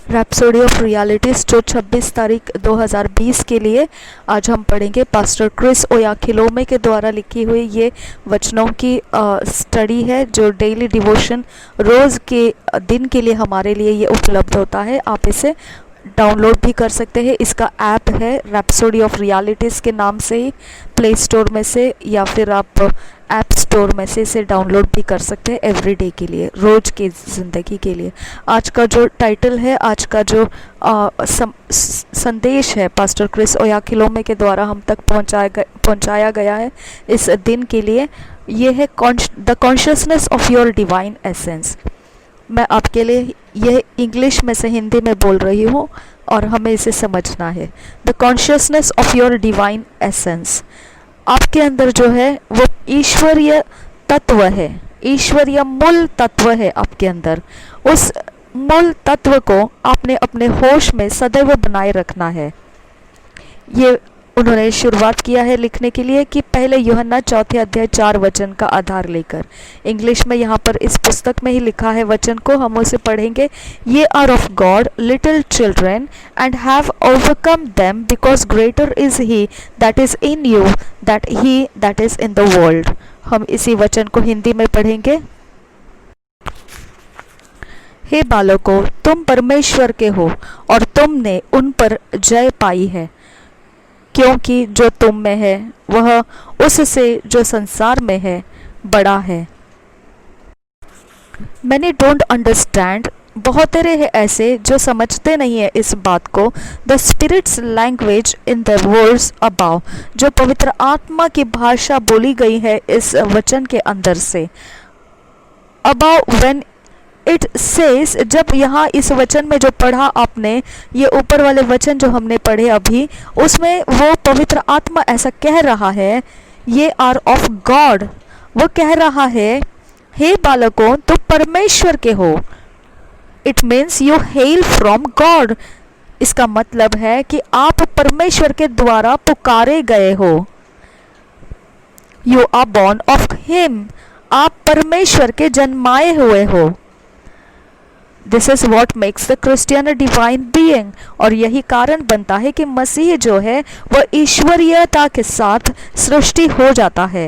Rhapsody of realities जो 26 तारीख 2020 के लिए आज हम पढ़ेंगे। पास्टर क्रिस ओयाखिलोमे के द्वारा लिखी हुई ये वचनों की स्टडी है जो डेली डिवोशन रोज़ के दिन के लिए हमारे लिए ये उपलब्ध होता है। आप इसे डाउनलोड भी कर सकते हैं। इसका ऐप है रैप्सोडी ऑफ रियलिटीज़ के नाम से ही प्ले स्टोर में से या फिर आप ऐप स्टोर में से इसे डाउनलोड भी कर सकते हैं एवरीडे के लिए, रोज़ की ज़िंदगी के लिए। आज का जो टाइटल है, आज का जो संदेश है पास्टर क्रिस ओयाखिलोमे के द्वारा हम तक पहुंचाया गया है इस दिन के लिए, ये है the consciousness of your divine essence. मैं आपके लिए यह इंग्लिश में से हिंदी में बोल रही हूँ और हमें इसे समझना है। The consciousness of your divine essence, आपके अंदर जो है वो ईश्वरीय तत्व है, ईश्वरीय मूल तत्व है आपके अंदर। उस मूल तत्व को आपने अपने होश में सदैव बनाए रखना है। ये उन्होंने शुरुआत किया है लिखने के लिए कि पहले यूहन्ना 4 अध्याय 4 वचन का आधार लेकर। इंग्लिश में यहाँ पर इस पुस्तक में ही लिखा है वचन को, हम उसे पढ़ेंगे। Ye are of God little children and have overcome them because greater is he that is in you that he that is in the world. हम इसी वचन को हिंदी में पढ़ेंगे। हे बालकों, तुम परमेश्वर के हो और तुमने उन पर जय पाई है, क्योंकि जो तुम में है वह उससे जो संसार में है बड़ा है। मैंने डोंट अंडरस्टैंड, बहुत तेरे हैं ऐसे जो समझते नहीं है इस बात को। The spirit's language in the words above, जो पवित्र आत्मा की भाषा बोली गई है इस वचन के अंदर से। अबाव व्हेन इट सेज, जब यहाँ इस वचन में जो पढ़ा आपने, ये ऊपर वाले वचन जो हमने पढ़े अभी, उसमें वो पवित्र आत्मा ऐसा कह रहा है, ये आर ऑफ गॉड। वो कह रहा है, हे बालकों तुम परमेश्वर के हो। It means you hello from God. इसका मतलब है कि आप परमेश्वर के द्वारा पुकारे गए हो। You are born of him, आप परमेश्वर के जन्माए हुए हो। This is what makes the Christian a divine being, और यही कारण बनता है कि मसीह जो है वह ईश्वरीयता के साथ सृष्टि हो जाता है।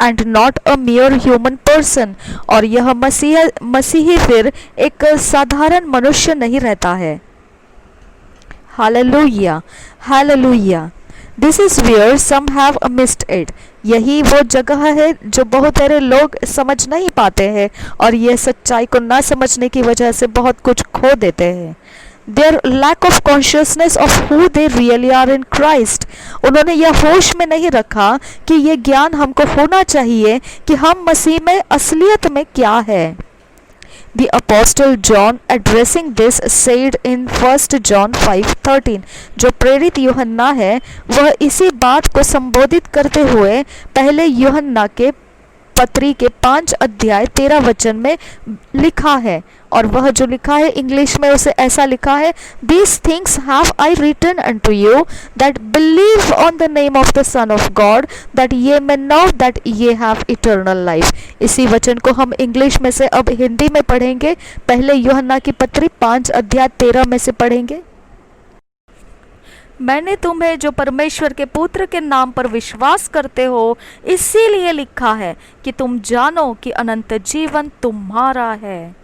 And not a मियर human person, और यह मसीही फिर एक साधारण मनुष्य नहीं रहता है। Hallelujah, hallelujah. This is where some have missed it, यही वो जगह है जो बहुत सारे लोग समझ नहीं पाते हैं और ये सच्चाई को ना समझने की वजह से बहुत कुछ खो देते हैं। Their lack of consciousness of who they really are in Christ, उन्होंने यह होश में नहीं रखा कि ये ज्ञान हमको होना चाहिए कि हम मसीह में असलियत में क्या है। The Apostle John addressing this said in 1 John 5:13, जो प्रेरित यूहन्ना है वह इसी बात को संबोधित करते हुए पहले यूहन्ना के पत्री के 5 अध्याय 13 वचन में लिखा है। और वह जो लिखा है इंग्लिश में उसे ऐसा लिखा है, These things have I written unto you that believe on the name of the Son of God, that ye may know that ye have eternal life। इसी वचन को हम इंग्लिश में से अब हिंदी में पढ़ेंगे। पहले यूहन्ना की पत्री 5 अध्याय 13 में से पढ़ेंगे। मैंने तुम्हें जो परमेश्वर के पुत्र के नाम पर विश्वास करते हो इसीलिए लिखा है कि तुम जानो कि अनंत जीवन तुम्हारा है।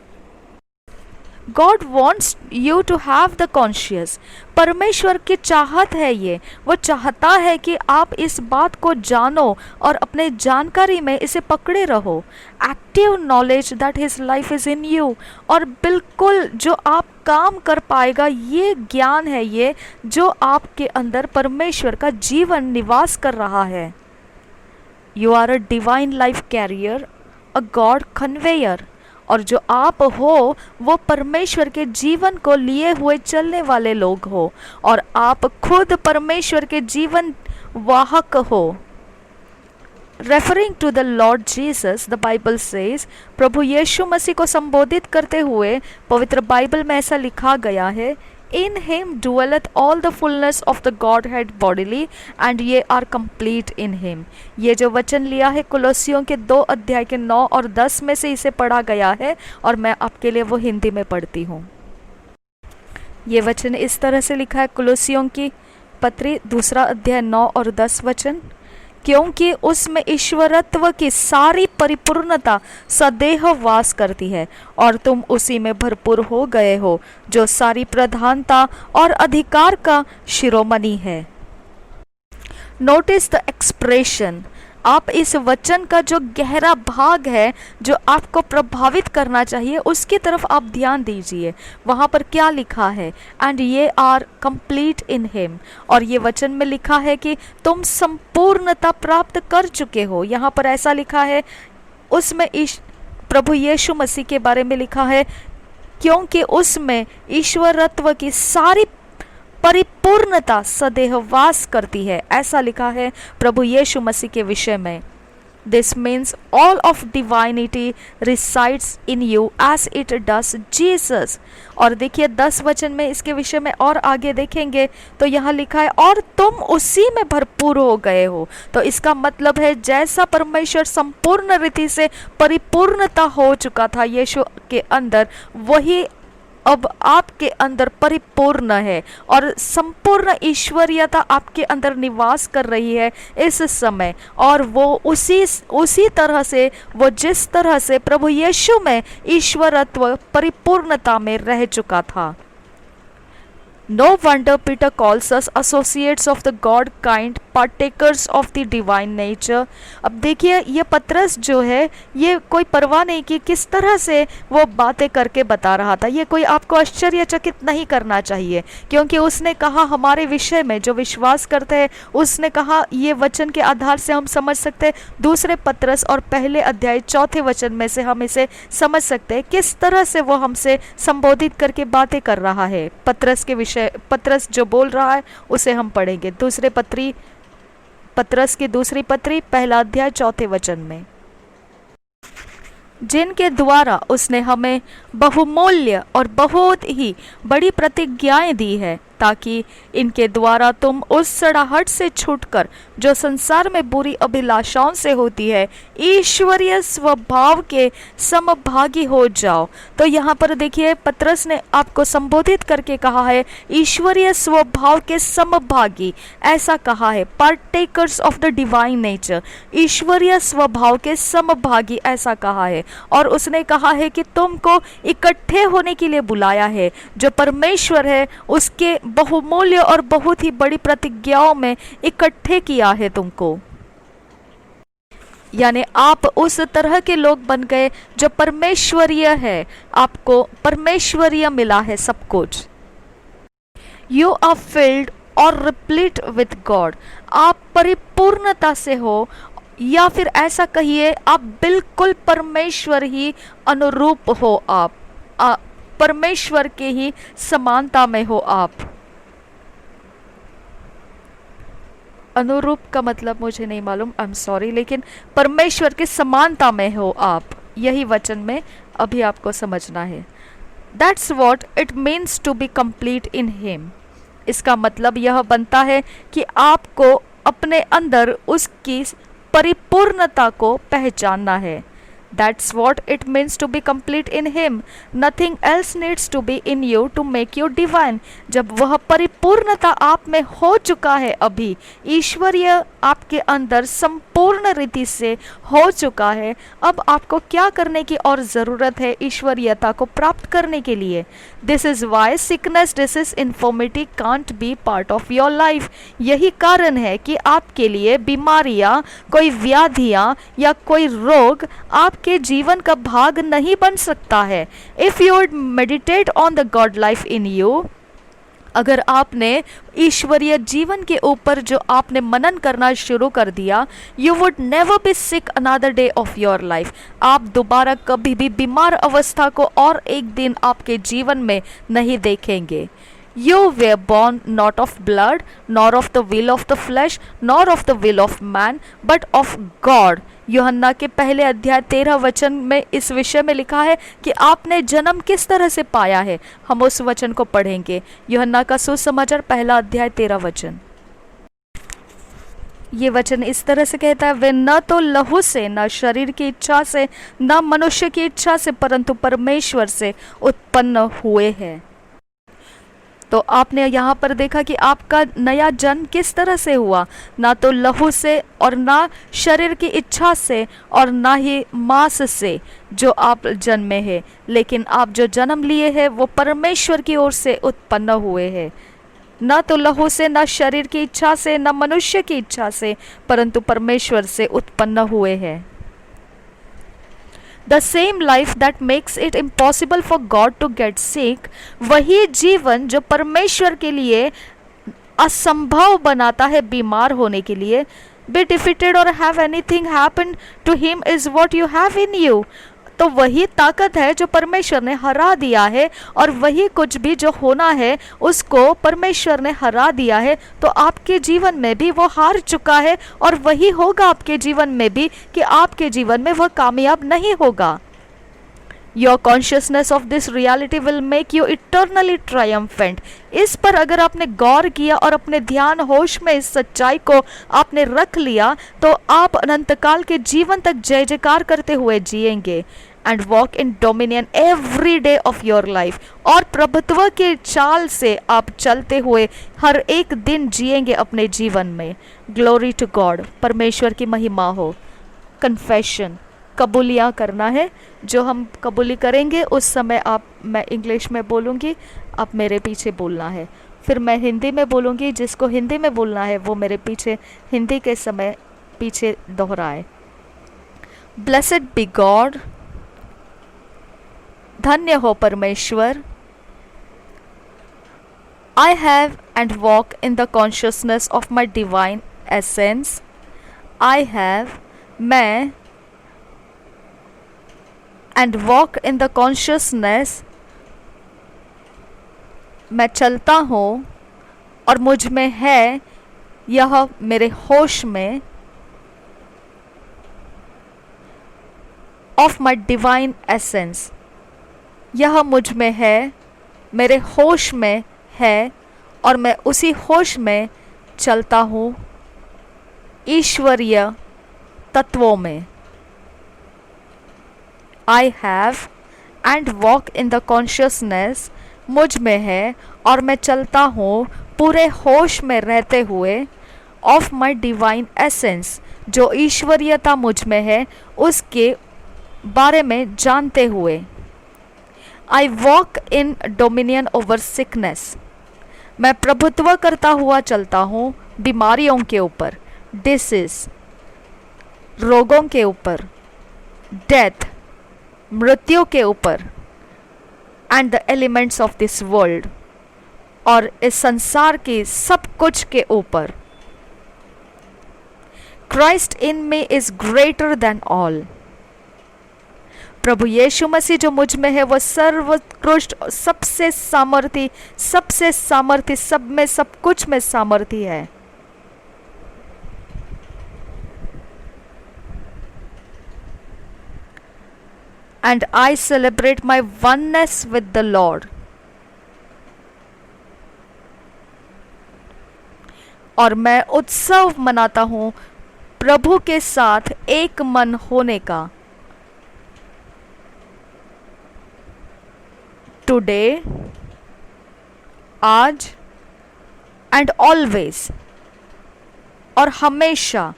God wants you to have the conscious, परमेश्वर की चाहत है ये, वो चाहता है कि आप इस बात को जानो और अपने जानकारी में इसे पकड़े रहो। Active knowledge that his life is in you, और बिल्कुल जो आप काम कर पाएगा ये ज्ञान है ये जो आपके अंदर परमेश्वर का जीवन निवास कर रहा है। You are a divine life carrier, a God conveyor, और जो आप हो वो परमेश्वर के जीवन को लिए हुए चलने वाले लोग हो और आप खुद परमेश्वर के जीवन वाहक हो। Referring to the Lord Jesus, the Bible says, प्रभु यीशु मसीह को संबोधित करते हुए पवित्र बाइबल में ऐसा लिखा गया है, In him dwelleth all the fullness of the Godhead bodily, and ye are complete in him। ये जो वचन लिया है कुलोसियों के 2 अध्याय के 9 और 10 में से इसे पढ़ा गया है और मैं आपके लिए वो हिंदी में पढ़ती हूँ। ये वचन इस तरह से लिखा है, कुलोसियों की पत्री 2 अध्याय 9 और 10 वचन, क्योंकि उसमें ईश्वरत्व की सारी परिपूर्णता सदैव वास करती है और तुम उसी में भरपूर हो गए हो, जो सारी प्रधानता और अधिकार का शिरोमणि है। Notice the expression. आप इस वचन का जो गहरा भाग है, जो आपको प्रभावित करना चाहिए, उसकी तरफ आप ध्यान दीजिए। वहाँ पर क्या लिखा है? एंड ये आर कंप्लीट इन हिम। और ये वचन में लिखा है कि तुम संपूर्णता प्राप्त कर चुके हो। यहाँ पर ऐसा लिखा है, उसमें प्रभु यीशु मसीह के बारे में लिखा है, क्योंकि उसमें ईश्वरत्व की सारी परिपूर्णता सदैव वास करती है। ऐसा लिखा है प्रभु यीशु मसीह के विषय में। This means all of divinity resides in you as it does Jesus. और देखिए 10 वचन में इसके विषय में और आगे देखेंगे तो यहाँ लिखा है, और तुम उसी में भरपूर हो गए हो। तो इसका मतलब है, जैसा परमेश्वर संपूर्ण रीति से परिपूर्णता हो चुका था यीशु के अंदर, वही अब आपके अंदर परिपूर्ण है और संपूर्ण ईश्वरीयता आपके अंदर निवास कर रही है इस समय। और वो उसी तरह से, वो जिस तरह से प्रभु यीशु में ईश्वरत्व परिपूर्णता में रह चुका था। No wonder Peter calls us associates of the God kind, partakers of the divine nature। अब देखिए ये पतरस जो है, ये कोई परवाह नहीं कि किस तरह से वो बातें करके बता रहा था। ये कोई आपको आश्चर्यचकित नहीं करना चाहिए, क्योंकि उसने कहा हमारे विषय में जो विश्वास करते हैं, उसने कहा ये वचन के आधार से हम समझ सकते हैं, 2 पतरस और 1 अध्याय 4 वचन में से हम इसे समझ सकते हैं किस तरह से वो हमसे संबोधित करके बातें कर रहा है। पतरस के विषय, पतरस जो बोल रहा है उसे हम पढ़ेंगे पतरस की 2 पत्री 1 अध्याय 4 वचन में, जिनके द्वारा उसने हमें बहुमूल्य और बहुत ही बड़ी प्रतिज्ञाएं दी है, ताकि इनके द्वारा तुम उस सड़ाहट से छूटकर जो संसार में बुरी अभिलाषाओं से होती है, ईश्वरीय स्वभाव के समभागी हो जाओ। तो यहाँ पर देखिए पतरस ने आपको संबोधित करके कहा है ईश्वरीय स्वभाव के समभागी, ऐसा कहा है, partakers of the divine nature, ईश्वरीय स्वभाव के समभागी ऐसा कहा है। और उसने कहा है कि तुमको इकट्ठे होने के लिए बुलाया है, जो परमेश्वर है उसके बहुमूल्य और बहुत ही बड़ी प्रतिज्ञाओं में इकट्ठे किया है तुमको। यानी आप उस तरह के लोग बन गए जो परमेश्वरीय है, आपको परमेश्वरीय मिला है सब कुछ। यू आर फिल्ड और रिप्लीट विथ गॉड, आप परिपूर्णता से हो, या फिर ऐसा कहिए आप बिल्कुल परमेश्वर ही अनुरूप हो। आप परमेश्वर के ही समानता में हो। आप अनुरूप का मतलब मुझे नहीं मालूम, आई एम सॉरी, लेकिन परमेश्वर के समानता में हो आप, यही वचन में अभी आपको समझना है। That's what it means to be complete in him. इसका मतलब यह बनता है कि आपको अपने अंदर उसकी परिपूर्णता को पहचानना है। That's what it means to be complete in Him. Nothing else needs to be in you to make you divine. जब वह परिपूर्णता आप में हो चुका है, अभी ईश्वरीय आपके अंदर संपूर्ण रीति से हो चुका है, अब आपको क्या करने की और ज़रूरत है ईश्वरीयता को प्राप्त करने के लिए? This is why sickness, disease, infirmity can't be part of your life. यही कारण है कि आपके लिए बीमारियाँ, कोई व्याधियाँ या कोई रोग आपके जीवन का भाग नहीं बन सकता है। If you would meditate on the God life in you, अगर आपने ईश्वरीय जीवन के ऊपर जो आपने मनन करना शुरू कर दिया, you would never be sick another day of your life. आप दोबारा कभी भी बीमार अवस्था को और एक दिन आपके जीवन में नहीं देखेंगे। You were born not of blood, nor of the will of the flesh, nor of the will of man, but of God. यूहन्ना के 1 अध्याय 13 वचन में इस विषय में लिखा है कि आपने जन्म किस तरह से पाया है। हम उस वचन को पढ़ेंगे। यूहन्ना का सुसमाचार 1 अध्याय 13 वचन। ये वचन इस तरह से कहता है, वे न तो लहू से, न शरीर की इच्छा से, न मनुष्य की इच्छा से, परंतु परमेश्वर से उत्पन्न हुए हैं। तो आपने यहाँ पर देखा कि आपका नया जन्म किस तरह से हुआ, ना तो लहू से और ना शरीर की इच्छा से और ना ही मांस से जो आप जन्मे हैं, लेकिन आप जो जन्म लिए हैं वो परमेश्वर की ओर से उत्पन्न हुए हैं। ना तो लहू से, ना शरीर की इच्छा से, ना मनुष्य की इच्छा से, परंतु परमेश्वर से उत्पन्न हुए हैं। The same life that makes it impossible for God to get sick, वही जीवन जो परमेश्वर के लिए असंभव बनाता है बीमार होने के लिए, बी डिफीटेड और have anything happen to him is what you have in you. तो वही ताकत है जो परमेश्वर ने हरा दिया है, और वही कुछ भी जो होना है उसको परमेश्वर ने हरा दिया है। तो आपके जीवन में भी वो हार चुका है, और वही होगा आपके जीवन में भी कि आपके जीवन में वह कामयाब नहीं होगा। Your consciousness of this reality will make you eternally triumphant. इस पर अगर आपने गौर किया और अपने ध्यान होश में इस सच्चाई को आपने रख लिया, तो आप अनंतकाल के जीवन तक जय जयकार करते हुए जिएंगे। And walk in dominion every day of your life, और प्रभुत्व के चाल से आप चलते हुए हर एक दिन जिएंगे अपने जीवन में। ग्लोरी टू गॉड, परमेश्वर की महिमा हो। कन्फेशन, कबूलियाँ करना है। जो हम कबूली करेंगे उस समय मैं इंग्लिश में बोलूँगी, आप मेरे पीछे बोलना है। फिर मैं हिंदी में बोलूँगी, जिसको हिंदी में बोलना है वो मेरे पीछे हिंदी के समय पीछे दोहराए। ब्लेसेड बी गॉड, धन्य हो परमेश्वर। I have and walk in the consciousness of my divine essence. I have, मैं, and walk in the consciousness, मैं चलता हूँ और मुझ में है, यह मेरे होश में, ऑफ माई डिवाइन एसेंस, यह मुझ में है, मेरे होश में है, और मैं उसी होश में चलता हूँ ईश्वरीय तत्वों में। आई have and walk in the consciousness, मुझ में है और मैं चलता हूँ पूरे होश में रहते हुए, ऑफ माई डिवाइन एसेंस, जो ईश्वरीयता मुझ में है उसके बारे में जानते हुए। I walk in dominion over sickness, मैं प्रभुत्व करता हुआ चलता हूँ बीमारियों के ऊपर, डिसीज, रोगों के ऊपर, डेथ, मृत्यु के ऊपर, and the elements of this world, और इस संसार के सब कुछ के ऊपर। Christ in me is greater than all, प्रभु यीशु मसीह जो मुझ में है वह सर्वोत्कृष्ट, सबसे सामर्थी, सब में, सब कुछ में सामर्थी है। And I celebrate my oneness with the Lord. और मैं उत्सव मनाता हूँ प्रभु के साथ एक मन होने का। Today, आज, and always, और हमेशा।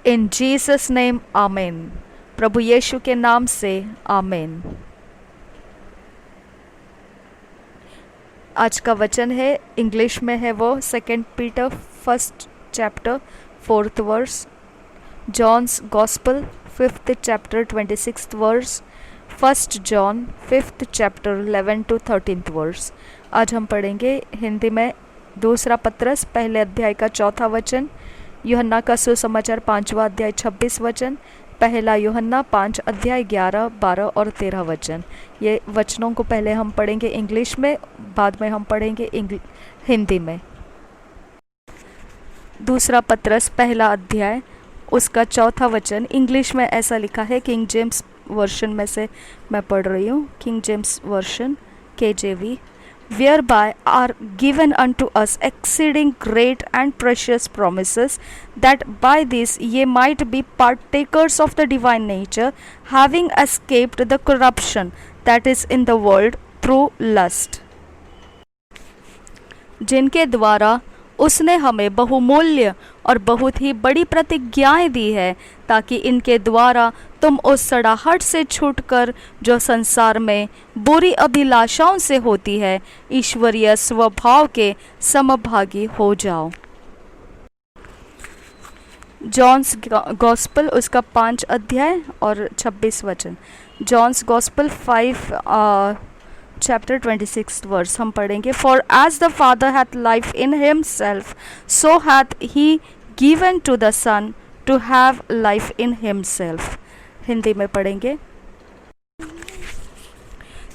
इन जीसस नेम, आमीन। प्रभु यीशु के नाम से, आमीन। आज का वचन है, इंग्लिश में है वो 2 Peter 1 chapter 4th verse, John's gospel 5th chapter 26th verse, 1 John 5th chapter 11 to 13th verse. आज हम पढ़ेंगे हिंदी में दूसरा पत्रस पहले अध्याय का 4था वचन, यूहन्ना का सुसमाचार 5वां अध्याय 26 वचन, पहला यूहन्ना 5 अध्याय 11, 12 और 13 वचन। ये वचनों को पहले हम पढ़ेंगे इंग्लिश में, बाद में हम पढ़ेंगे हिंदी में। दूसरा पत्रस पहला अध्याय उसका 4था वचन, इंग्लिश में ऐसा लिखा है, किंग जेम्स वर्शन में से मैं पढ़ रही हूँ, king James version KJV। whereby are given unto us exceeding great and precious promises, that by this ye might be partakers of the divine nature, having escaped the corruption that is in the world through lust, जिनके द्वारा उसने हमें बहुमूल्य और बहुत ही बड़ी प्रतिज्ञाएं दी है, ताकि इनके द्वारा तुम उस सड़ाहट से छूटकर जो संसार में बुरी अभिलाषाओं से होती है, ईश्वरीय स्वभाव के समभागी हो जाओ। जॉन्स गॉस्पल उसका 5 अध्याय और 26 वचन। जॉन्स गॉस्पल 5 चैप्टर 26 वर्स हम पढ़ेंगे। For as the father hath life in himself, so hath he given to the son to have life in himself. Hindi में पढ़ेंगे।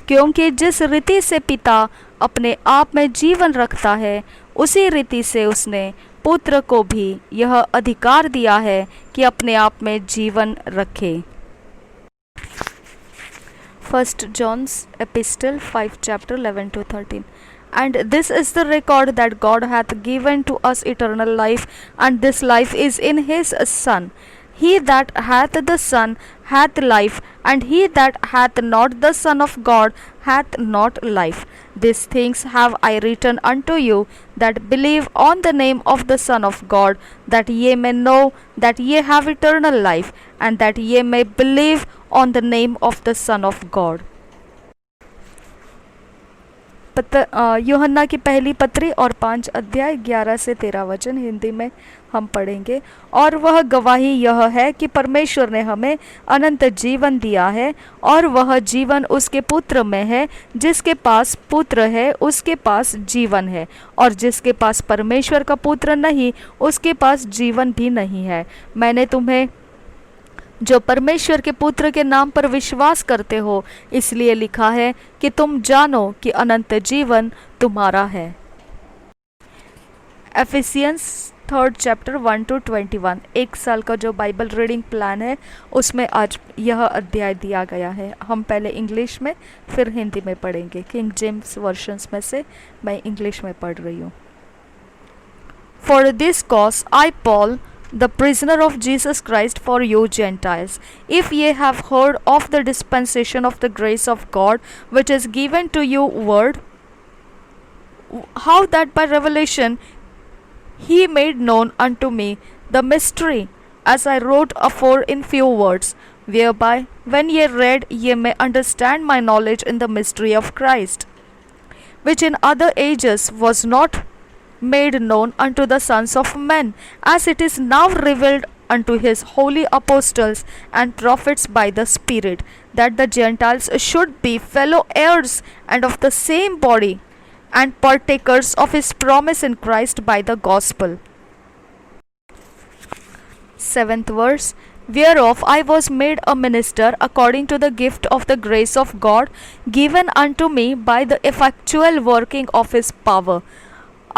क्योंकि जिस रीति से पिता अपने आप में जीवन रखता है, उसी रीति से उसने पुत्र को भी यह अधिकार दिया है कि अपने आप में जीवन रखे। First John's epistle 5 chapter 11 to 13। And this is the record that God hath given to us eternal life, and this life is in his Son. He that hath the Son hath life, and he that hath not the Son of God hath not life. These things have I written unto you that believe on the name of the Son of God, that ye may know that ye have eternal life, and that ye may believe on the name of the Son of God। यूहन्ना की पहली पत्री और 5 अध्याय 11 से 13 वचन हिंदी में हम पढ़ेंगे। और वह गवाही यह है कि परमेश्वर ने हमें अनंत जीवन दिया है, और वह जीवन उसके पुत्र में है। जिसके पास पुत्र है उसके पास जीवन है, और जिसके पास परमेश्वर का पुत्र नहीं उसके पास जीवन भी नहीं है। मैंने तुम्हें जो परमेश्वर के पुत्र के नाम पर विश्वास करते हो इसलिए लिखा है कि तुम जानो कि अनंत जीवन तुम्हारा है। एफिसियंस 3rd chapter 1 to 21। एक साल का जो बाइबल रीडिंग प्लान है उसमें आज यह अध्याय दिया गया है। हम पहले इंग्लिश में फिर हिंदी में पढ़ेंगे। किंग जेम्स वर्शंस में से मैं इंग्लिश में पढ़ रही हूँ। For this cause I Paul, the prisoner of Jesus Christ, for you Gentiles, if ye have heard of the dispensation of the grace of God which is given to you word, how that by revelation he made known unto me the mystery, as I wrote afore in few words, whereby when ye read ye may understand my knowledge in the mystery of Christ, which in other ages was not made known unto the sons of men, as it is now revealed unto his holy apostles and prophets by the Spirit, that the Gentiles should be fellow heirs and of the same body, and partakers of his promise in Christ by the gospel। 7th verse। Whereof I was made a minister according to the gift of the grace of God given unto me by the effectual working of his power।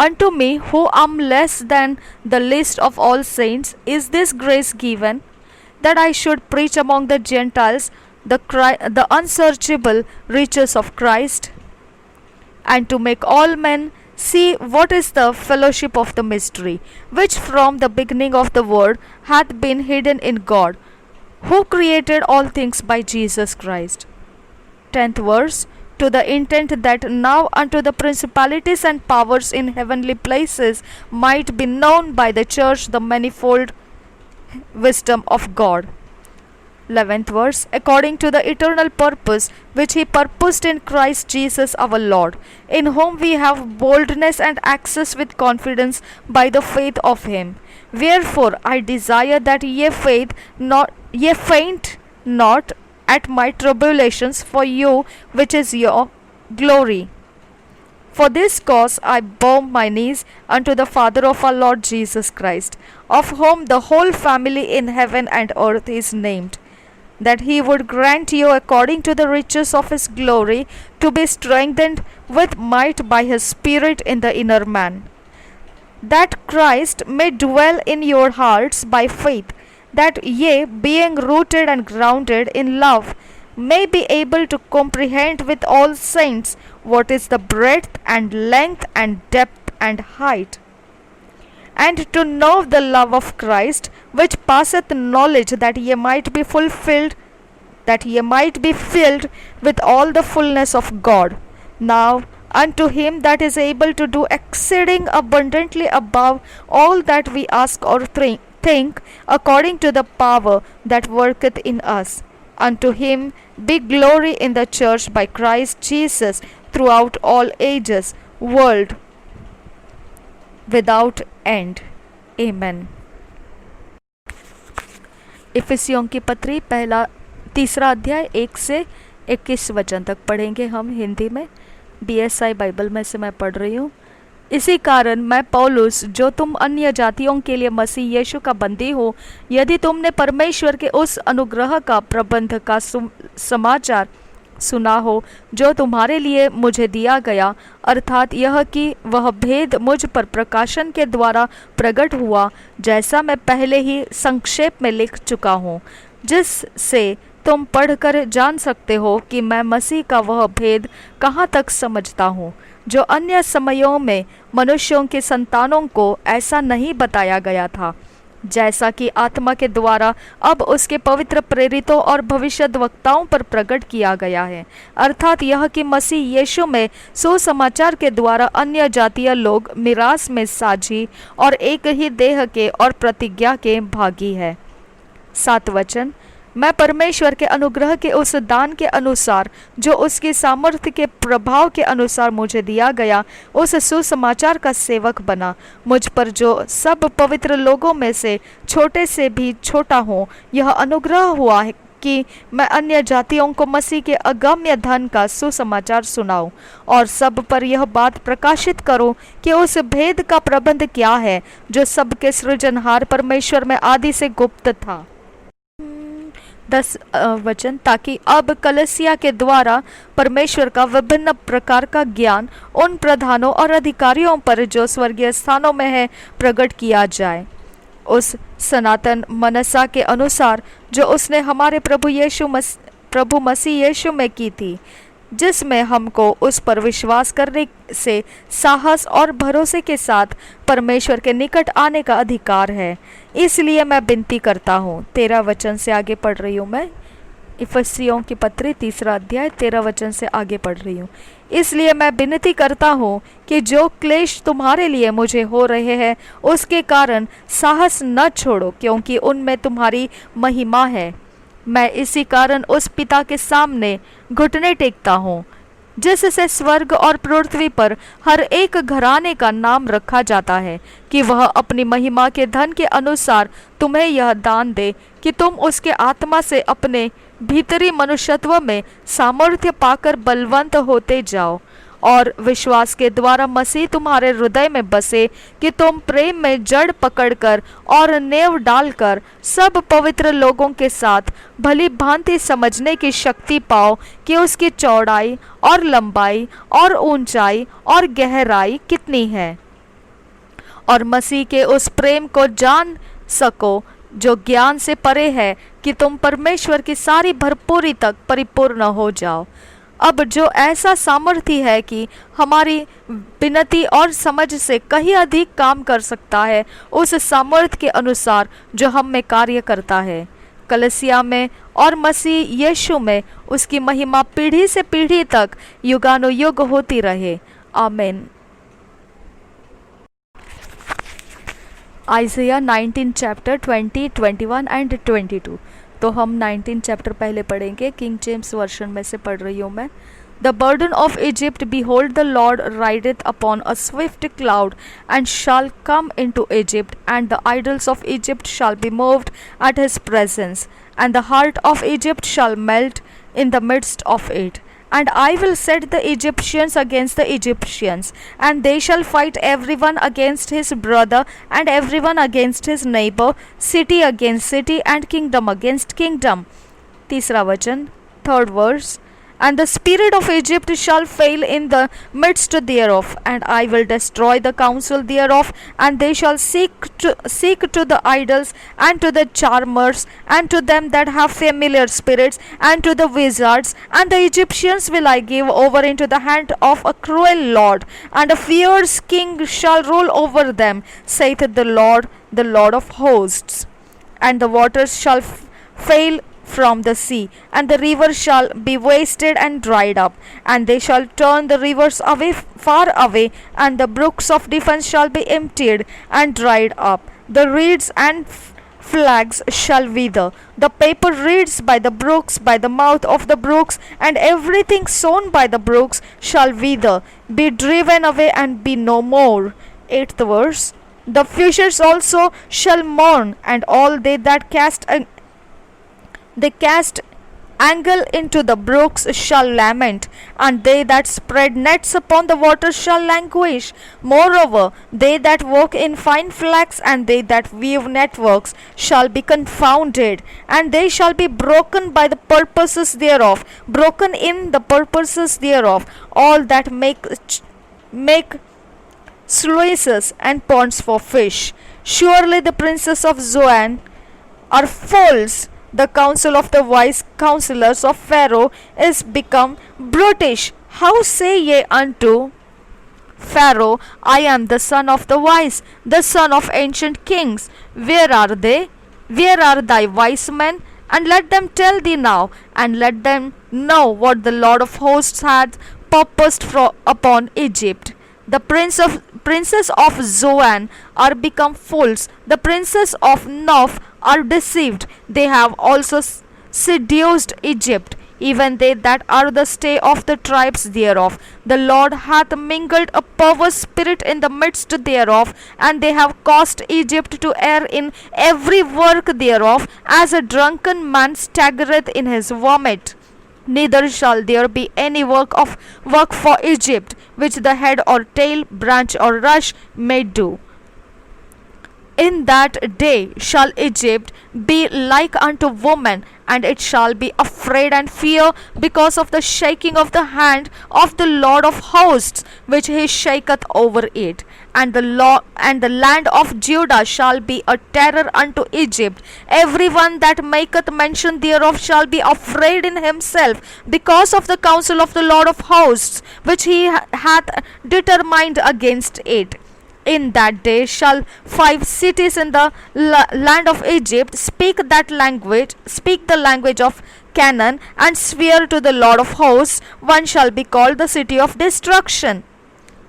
Unto me, who am less than the least of all saints, is this grace given, that I should preach among the Gentiles the unsearchable riches of Christ, and to make all men see what is the fellowship of the mystery, which from the beginning of the world hath been hidden in God, who created all things by Jesus Christ। 10th verse। To the intent that now unto the principalities and powers in heavenly places might be known by the church the manifold wisdom of God। 11th verse। According to the eternal purpose which he purposed in Christ Jesus our Lord, in whom we have boldness and access with confidence by the faith of him। Wherefore I desire that ye faint not at my tribulations for you, which is your glory। For this cause I bow my knees unto the Father of our Lord Jesus Christ, of whom the whole family in heaven and earth is named, that he would grant you according to the riches of his glory to be strengthened with might by his Spirit in the inner man, that Christ may dwell in your hearts by faith, that ye, being rooted and grounded in love, may be able to comprehend with all saints what is the breadth and length and depth and height, and to know the love of Christ which passeth knowledge, that ye might be filled with all the fullness of God। Now unto him that is able to do exceeding abundantly above all that we ask or think, according to the power that worketh in us. Unto him be glory in the church by Christ Jesus throughout all ages, world without end. Amen. इफिसियों की पत्री तीसरा अध्याय 1 से 21 वचन तक पढ़ेंगे हम हिंदी में। BSI बाइबल में से मैं पढ़ रही हूँ। इसी कारण मैं पौलुस, जो तुम अन्य जातियों के लिए मसीह यीशु का बंदी हो, यदि तुमने परमेश्वर के उस अनुग्रह का प्रबंध का समाचार सुना हो जो तुम्हारे लिए मुझे दिया गया, अर्थात यह कि वह भेद मुझ पर प्रकाशन के द्वारा प्रकट हुआ, जैसा मैं पहले ही संक्षेप में लिख चुका हूँ, जिससे तुम पढ़कर जान सकते हो कि मैं मसीह का वह भेद कहाँ तक समझता हूँ, जो अन्य समयों में मनुष्यों के संतानों को ऐसा नहीं बताया गया था, जैसा कि आत्मा के द्वारा अब उसके पवित्र प्रेरितों और भविष्यद्वक्ताओं पर प्रकट किया गया है। अर्थात यह कि मसीह यीशु में सुसमाचार के द्वारा अन्य जातीय लोग मिरास में साझी और एक ही देह के और प्रतिज्ञा के भागी है। 7 वचन। मैं परमेश्वर के अनुग्रह के उस दान के अनुसार जो उसकी सामर्थ्य के प्रभाव के अनुसार मुझे दिया गया, उस सुसमाचार का सेवक बना। मुझ पर जो सब पवित्र लोगों में से छोटे से भी छोटा हो, यह अनुग्रह हुआ है कि मैं अन्य जातियों को मसीह के अगम्य धन का सुसमाचार सुनाऊं, और सब पर यह बात प्रकाशित करूं कि उस भेद का प्रबंध क्या है जो सबके सृजनहार परमेश्वर में आदि से गुप्त था। 10 वचन। ताकि अब कलीसिया के द्वारा परमेश्वर का विभिन्न प्रकार का ज्ञान उन प्रधानों और अधिकारियों पर जो स्वर्गीय स्थानों में है प्रकट किया जाए, उस सनातन मनसा के अनुसार जो उसने हमारे प्रभु मसीह यीशु में की थी, जिसमें हमको उस पर विश्वास करने से साहस और भरोसे के साथ परमेश्वर के निकट आने का अधिकार है। इसलिए मैं विनती करता हूँ। 13 वचन से आगे पढ़ रही हूँ मैं। इफिसियों की पत्री 3 अध्याय 13 वचन से आगे पढ़ रही हूँ। इसलिए मैं विनती करता हूँ कि जो क्लेश तुम्हारे लिए मुझे हो रहे हैं, उसके कारण साहस न छोड़ो, क्योंकि उनमें तुम्हारी महिमा है। मैं इसी कारण उस पिता के सामने घुटने टेकता हूँ, जिससे स्वर्ग और पृथ्वी पर हर एक घराने का नाम रखा जाता है, कि वह अपनी महिमा के धन के अनुसार तुम्हें यह दान दे कि तुम उसके आत्मा से अपने भीतरी मनुष्यत्व में सामर्थ्य पाकर बलवंत होते जाओ, और विश्वास के द्वारा मसीह तुम्हारे हृदय में बसे, कि तुम प्रेम में जड़ पकड़कर और नेव डालकर सब पवित्र लोगों के साथ भली भांति समझने की शक्ति पाओ कि उसकी चौड़ाई और लंबाई और ऊंचाई और गहराई कितनी है, और मसीह के उस प्रेम को जान सको जो ज्ञान से परे है, कि तुम परमेश्वर की सारी भरपूरी तक परिपूर्ण हो जाओ। अब जो ऐसा सामर्थ्य है कि हमारी विनती और समझ से कहीं अधिक काम कर सकता है, उस सामर्थ्य के अनुसार जो हम में कार्य करता है, कलीसिया में और मसीह यीशु में उसकी महिमा पीढ़ी से पीढ़ी तक युगानुयुग होती रहे। आमीन। आइज़ाया 19 चैप्टर 20, 21 एंड 22। तो हम 19 चैप्टर पहले पढ़ेंगे। किंग जेम्स वर्शन में से पढ़ रही हूँ मैं। The burden of Egypt, behold, the Lord rideth upon a swift cloud, and shall come into Egypt, and the idols of Egypt shall be moved at his presence, and the heart of Egypt shall melt in the midst of it. And I will set the Egyptians against the Egyptians, and they shall fight everyone against his brother, and everyone against his neighbor, city against city, and kingdom against kingdom. 3 वचन, 3rd verse. And the spirit of Egypt shall fail in the midst thereof, and I will destroy the counsel thereof, and they shall seek to the idols, and to the charmers, and to them that have familiar spirits, and to the wizards, and the Egyptians will I give over into the hand of a cruel lord, and a fierce king shall rule over them, saith the Lord of hosts. And the waters shall fail from the sea, and the river shall be wasted and dried up, and they shall turn the rivers away far away, and the brooks of defense shall be emptied and dried up. The reeds and flags shall wither, the paper reeds by the brooks, by the mouth of the brooks, and everything sown by the brooks shall wither, be driven away and be no more. 8th verse. The fishers also shall mourn, and all they that cast angle into the brooks shall lament, and they that spread nets upon the waters shall languish. Moreover, they that walk in fine flax and they that weave networks shall be confounded, and they shall be broken by the purposes thereof, broken in the purposes thereof, all that make sluices and ponds for fish. Surely the princes of Zoan are fools. The counsel of the wise counselors of Pharaoh is become brutish. How say ye unto Pharaoh, I am the son of the wise, the son of ancient kings? Where are they? Where are thy wise men? And let them tell thee now, and let them know what the Lord of hosts hath purposed upon Egypt. The princes of Zoan are become fools. The princes of Noph are deceived. They have also seduced Egypt, even they that are the stay of the tribes thereof. The Lord hath mingled a perverse spirit in the midst thereof, and they have caused Egypt to err in every work thereof, as a drunken man staggereth in his vomit. Neither shall there be any work for Egypt, which the head or tail, branch or rush may do. In that day shall Egypt be like unto woman, and it shall be afraid and fear because of the shaking of the hand of the Lord of hosts, which he shaketh over it. And the land of Judah shall be a terror unto Egypt. Every one that maketh mention thereof shall be afraid in himself because of the counsel of the Lord of hosts, which he hath determined against it. In that day shall 5 cities in the land of Egypt speak the language of Canaan, and swear to the Lord of hosts. One shall be called the city of destruction.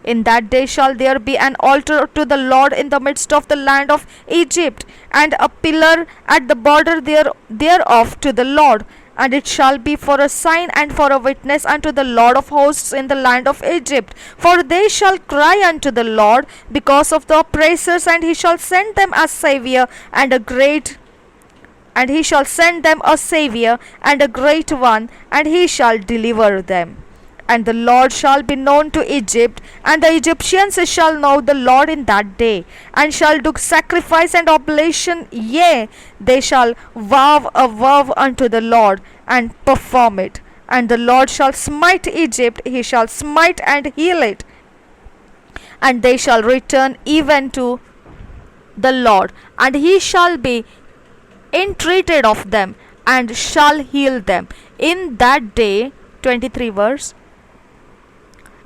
In that day shall there be an altar to the Lord in the midst of the land of Egypt, and a pillar at the border thereof to the Lord. And it shall be for a sign and for a witness unto the Lord of hosts in the land of Egypt. For they shall cry unto the Lord because of the oppressors, and he shall send them a Saviour and a great one, and he shall deliver them. And the Lord shall be known to Egypt, and the Egyptians shall know the Lord in that day, and shall do sacrifice and oblation, yea, they shall vow a vow unto the Lord, and perform it. And the Lord shall smite Egypt, he shall smite and heal it, and they shall return even to the Lord, and he shall be entreated of them, and shall heal them. In that day, 23 verse.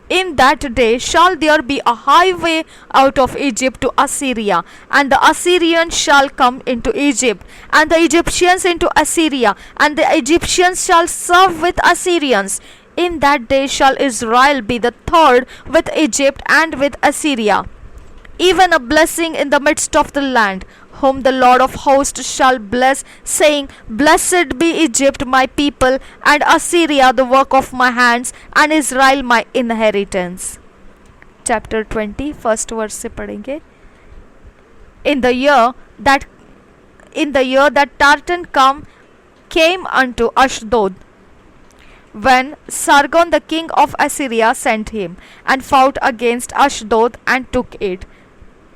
In that day shall there be a highway out of Egypt to Assyria, and the Assyrians shall come into Egypt, and the Egyptians into Assyria, and the Egyptians shall serve with Assyrians. In that day shall Israel be the third with Egypt and with Assyria, even a blessing in the midst of the land, whom the Lord of hosts shall bless, saying, Blessed be Egypt my people, and Assyria the work of my hands, and Israel my inheritance. Chapter 20, first verse से पढ़ेंगे. In the year that Tartan came unto Ashdod, when Sargon the king of Assyria sent him, and fought against Ashdod and took it.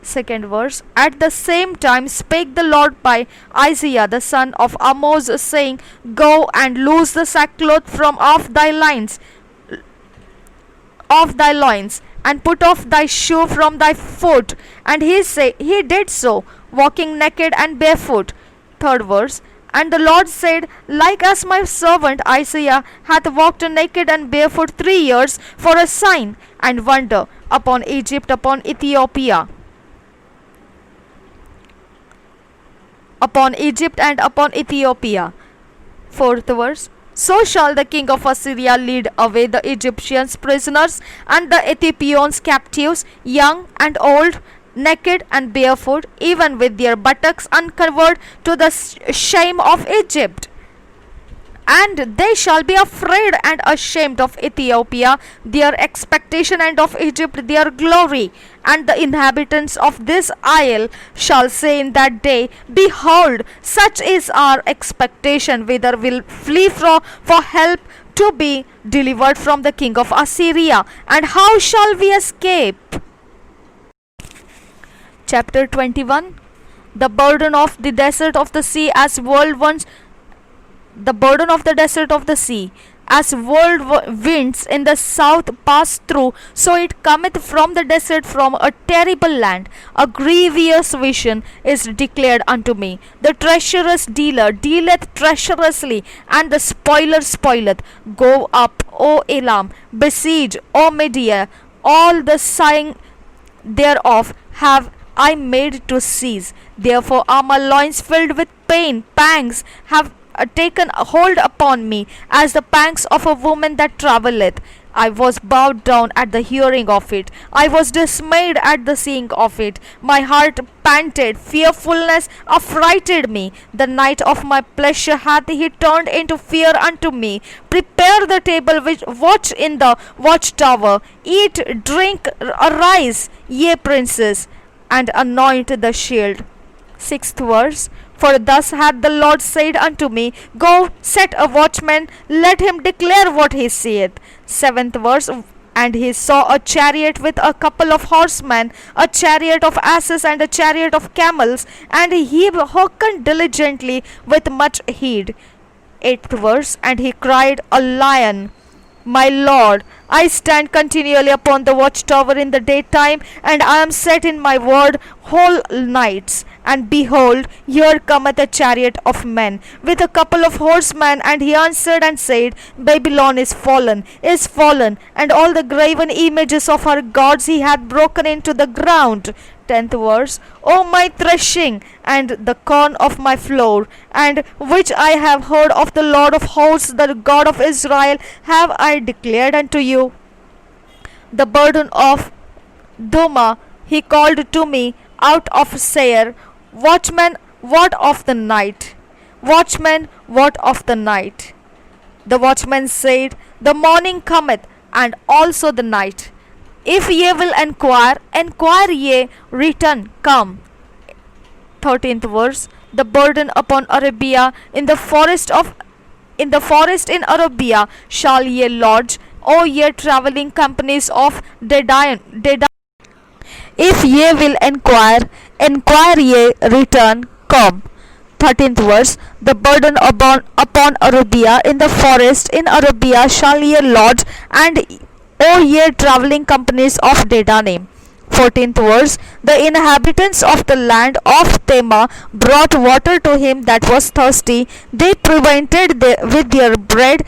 Second verse. At the same time spake the Lord by Isaiah the son of Amoz, saying, Go and loose the sackcloth from off thy loins, and put off thy shoe from thy foot. And he did so, walking naked and barefoot. Third verse. And the Lord said, Like as my servant Isaiah hath walked naked and barefoot 3 years for a sign and wonder upon Egypt, upon Ethiopia, Fourth verse. So shall the king of Assyria lead away the Egyptians prisoners and the Ethiopians captives, young and old, naked and barefoot, even with their buttocks uncovered, to the shame of Egypt. And they shall be afraid and ashamed of Ethiopia, their expectation, and of Egypt, their glory. And the inhabitants of this isle shall say in that day, Behold, such is our expectation, whither we'll flee for help to be delivered from the king of Assyria. And how shall we escape? Chapter 21. The burden of the desert of the sea, as world once the burden of the desert of the sea, as winds in the south pass through, so it cometh from the desert, from a terrible land. A grievous vision is declared unto me. The treacherous dealer dealeth treacherously, and the spoiler spoileth. Go up, O Elam, besiege, O Media, all the sighing thereof have I made to cease. Therefore are my loins filled with pain, pangs have taken hold upon me, as the pangs of a woman that travelleth. I was bowed down at the hearing of it. I was dismayed at the seeing of it. My heart panted, fearfulness affrighted me. The night of my pleasure hath he turned into fear unto me. Prepare the table, which watch in the watchtower. Eat, drink, arise, ye princes, and anoint the shield. Sixth verse. For thus hath the Lord said unto me, Go, set a watchman, let him declare what he saith. Seventh verse. And he saw a chariot with a couple of horsemen, a chariot of asses and a chariot of camels, and he hearkened diligently with much heed. Eighth verse. And he cried, A lion, my Lord, I stand continually upon the watchtower in the daytime, and I am set in my word whole nights. And behold, here cometh a chariot of men, with a couple of horsemen. And he answered and said, Babylon is fallen, and all the graven images of her gods he hath broken into the ground. 10th verse. O my threshing, and the corn of my floor, and which I have heard of the Lord of hosts, the God of Israel, have I declared unto you. The burden of Duma he called to me out of Seir. Watchman, what of the night? Watchman, what of the night? The watchman said, The morning cometh, and also the night. If ye will inquire, inquire ye, return, come. 13th verse. The burden upon Arabia, in the forest in Arabia shall ye lodge, O ye travelling companies of Dedan. If ye will inquire, inquire ye, return, come. 13th verse. The burden upon Arabia, in the forest in Arabia shall ye lodge, and O ye travelling companies of Dedanim. 14th verse. The inhabitants of the land of Tema brought water to him that was thirsty. They prevented with their bread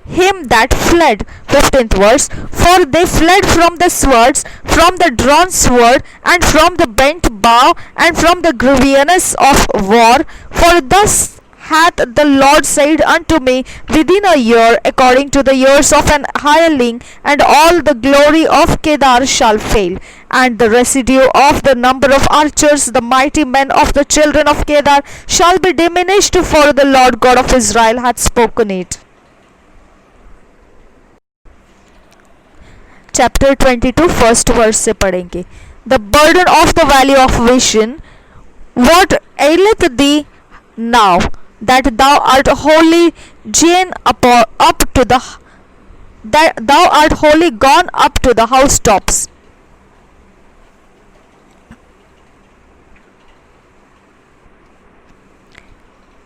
him that fled. 15th verse. For they fled from the swords, from the drawn sword, and from the bent bow, and from the grievousness of war. For thus hath the Lord said unto me, Within a year, according to the years of an hireling, and all the glory of Kedar shall fail, and the residue of the number of archers, the mighty men of the children of Kedar, shall be diminished, for the Lord God of Israel hath spoken it. Chapter 22, first verse से पढ़ेंगे. The burden of the valley of vision. What aileth thee now, that thou art wholly gone up to the housetops?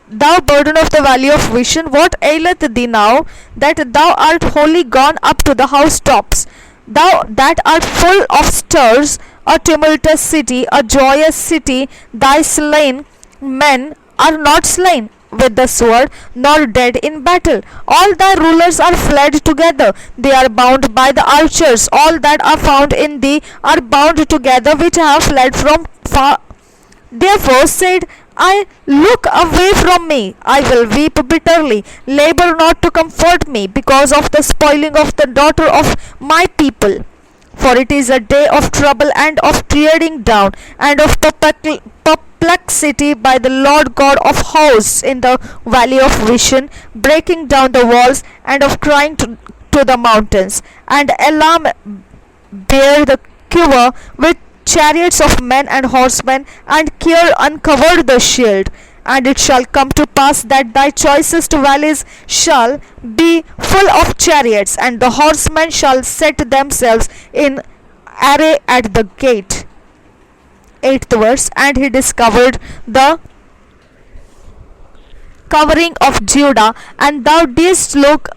Thou burden of the valley of vision, what aileth thee now, that thou art wholly gone up to the housetops? Thou that art full of stirs, a tumultuous city, a joyous city, thy slain men are not slain with the sword, nor dead in battle. All thy rulers are fled together, they are bound by the archers. All that are found in thee are bound together, which have fled from far. Therefore said I look away from me, I will weep bitterly. Labor not to comfort me because of the spoiling of the daughter of my people. For it is a day of trouble and of tearing down and of perplexity by the Lord God of hosts in the valley of vision, breaking down the walls and of crying to the mountains. And Elam bare the quiver with chariots of men and horsemen, and Kir uncovered the shield. And it shall come to pass that thy choicest valleys shall be full of chariots, and the horsemen shall set themselves in array at the gate. 8th verse. And he discovered the covering of Judah, and thou didst look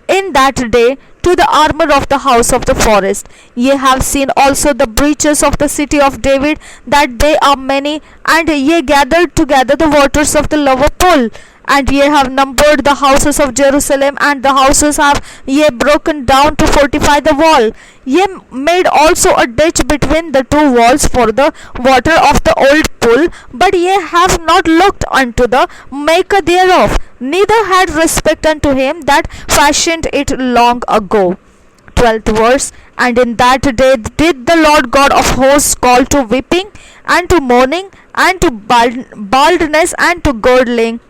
in that day to the armor of the house of the forest. Ye have seen also the breaches of the city of David, that they are many, and ye gathered together the waters of the lower pool. And ye have numbered the houses of Jerusalem, and the houses have ye broken down to fortify the wall. Ye made also a ditch between the two walls for the water of the old pool, but ye have not looked unto the maker thereof, neither had respect unto him that fashioned it long ago. 12th verse. And in that day did the Lord God of hosts call to weeping, and to mourning, and to baldness, and to girding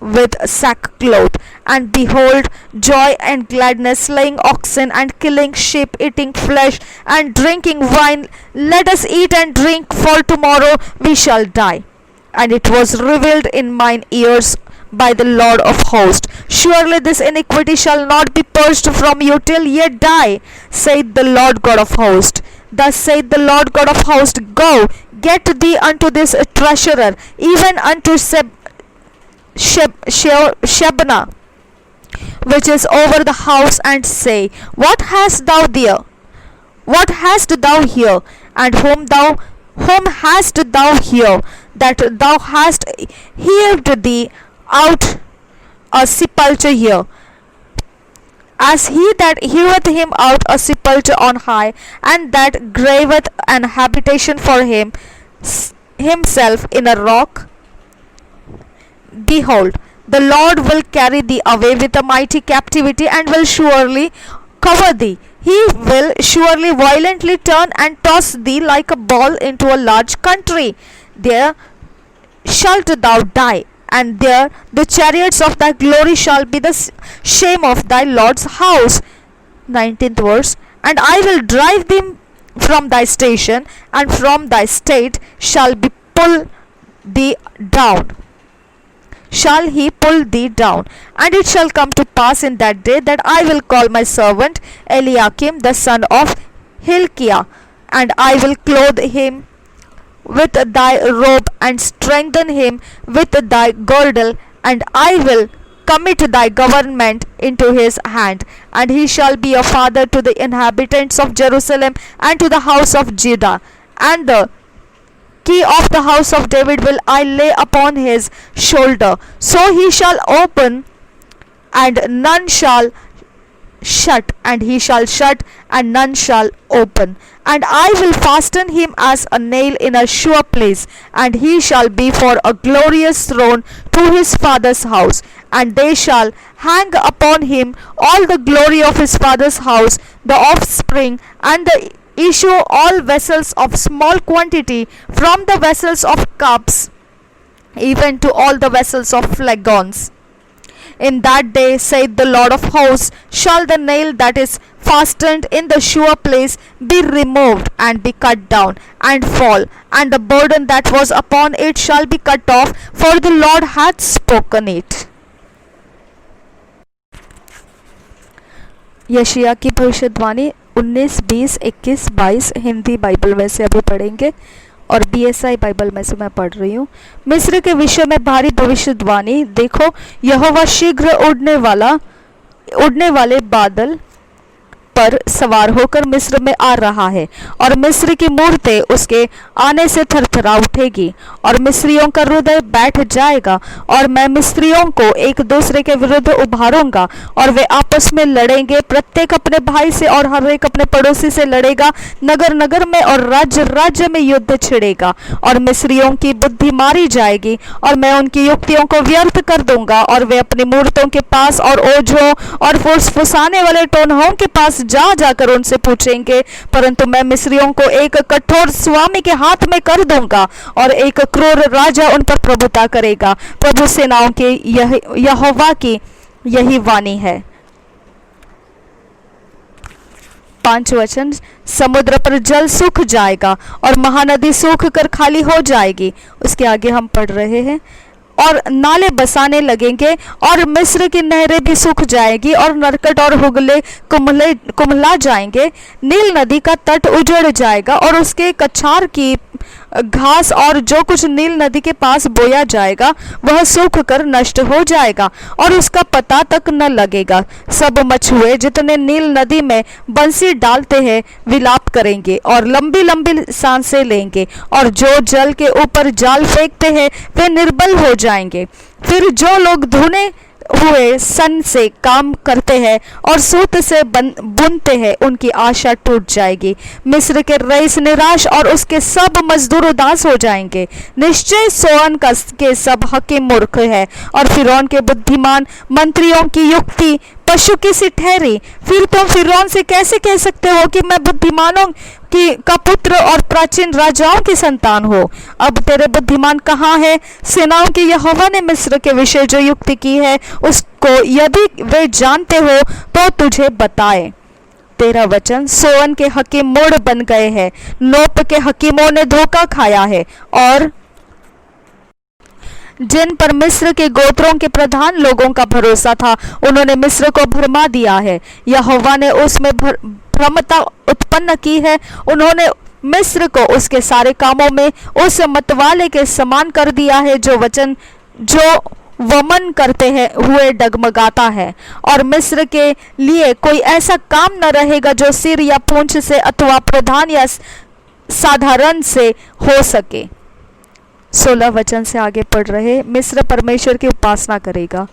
with sackcloth. And behold, joy and gladness, slaying oxen, and killing sheep, eating flesh, and drinking wine. Let us eat and drink, for tomorrow we shall die. And it was revealed in mine ears by the Lord of hosts, surely this iniquity shall not be purged from you till ye die, saith the Lord God of hosts. Thus saith the Lord God of hosts, Go, get thee unto this treasurer, even unto Shebna, which is over the house, and say, What hast thou there? What hast thou here? And whom hast thou here, that thou hast heaved thee out a sepulchre here? As he that heweth him out a sepulchre on high, and that graveth an habitation for himself in a rock. Behold, the Lord will carry thee away with a mighty captivity, and will surely cover thee. He will surely violently turn and toss thee like a ball into a large country. There shalt thou die, and there the chariots of thy glory shall be the shame of thy Lord's house. 19th verse. And I will drive thee from thy station, and from thy state shall he pull thee down. And it shall come to pass in that day that I will call my servant Eliakim the son of Hilkiah, and I will clothe him with thy robe, and strengthen him with thy girdle, and I will commit thy government into his hand, and he shall be a father to the inhabitants of Jerusalem and to the house of Judah. And the key of the house of David will I lay upon his shoulder. So he shall open, and none shall shut, and he shall shut, and none shall open. And I will fasten him as a nail in a sure place, and he shall be for a glorious throne to his father's house. And they shall hang upon him all the glory of his father's house, the offspring and the issue, all vessels of small quantity, from the vessels of cups even to all the vessels of flagons. In that day, saith the Lord of hosts, shall the nail that is fastened in the sure place be removed, and be cut down, and fall, and the burden that was upon it shall be cut off, for the Lord hath spoken it. यशायाह की भविष्यवाणी 19, 20, 21, 22 Hindi Bible में से अभी पढ़ेंगे, और BSI Bible में से मैं पढ़ रही हूँ। मिस्र के विषय में भारी भविष्यवाणी। देखो, यहोवा शीघ्र उड़ने वाले बादल पर सवार होकर मिस्र में आ रहा है और मिस्र की मूरतें उसके आने से थरथरा उठेगी और मिस्रियों का हृदय बैठ जाएगा और मैं मिस्रियों को एक दूसरे के विरुद्ध उभारूंगा और वे आपस में लड़ेंगे, प्रत्येक अपने भाई से और हर एक अपने पड़ोसी से लड़ेगा, नगर नगर में और राज्य राज्य में युद्ध छिड़ेगा और मिस्रियों की बुद्धि मारी जाएगी और मैं उनकी युक्तियों को व्यर्थ कर दूंगा और वे अपनी मूर्तों के पास और ओझों और फुसफुसाने वाले टोनहों के पास जा जाकर उनसे पूछेंगे, परंतु मैं मिस्रियों को एक कठोर स्वामी के हाथ में कर दूंगा और एक क्रूर राजा उन पर प्रभुता करेगा। प्रभु सेनाओं के यहोवा की यही वाणी है। 5 वचन, समुद्र पर जल सूख जाएगा और महानदी सूख कर खाली हो जाएगी। उसके आगे हम पढ़ रहे हैं, और नाले बसाने लगेंगे और मिस्र की नहरें भी सूख जाएगी और नरकट और हुगले कुम्हला जाएंगे। नील नदी का तट उजड़ जाएगा और उसके कछार की घास और जो कुछ नील नदी के पास बोया जाएगा वह सूख कर नष्ट हो जाएगा और उसका पता तक न लगेगा। सब मछुए जितने नील नदी में बंसी डालते हैं विलाप करेंगे और लंबी लंबी सांसें लेंगे, और जो जल के ऊपर जाल फेंकते हैं वे निर्बल हो जाएंगे। फिर जो लोग धुने हुए सन से काम करते हैं और सूत से बुनते हैं उनकी आशा टूट जाएगी। मिस्र के रईस निराश और उसके सब मजदूर उदास हो जाएंगे। निश्चय सोअन के सब हकीम मूर्ख है और फिरौन के बुद्धिमान मंत्रियों की युक्ति पशु की सी ठहरी। फिर तुम फिरौन से कैसे कह सकते हो कि मैं बुद्धिमानों का पुत्र और प्राचीन राजाओं की संतान हो? अब तेरे बुद्धिमान कहाँ है? सेनाओं के यहोवा ने मिस्र के विषय जो युक्ति की है उसको यदि वे जानते हो तो तुझे बताए। 13 वचन, सोअन के हकीम मूढ़ बन गए हैं, नोप के हकीमों ने धोखा खाया है, और जिन पर मिस्र के गोत्रों के प्रधान लोगों का भरोसा था उन्होंने मिस्र को भरमा दिया है। यहोवा ने उसमें भ्रमता उत्पन्न की है। उन्होंने मिस्र को उसके सारे कामों में उस मतवाले के समान कर दिया है जो वमन करते हैं हुए डगमगाता है, और मिस्र के लिए कोई ऐसा काम न रहेगा जो सिर या पूंछ से अथवा प्रधान या साधारण से हो सके। 16 वचन से आगे पढ़ रहे, मिस्र परमेश्वर की उपासना करेगा।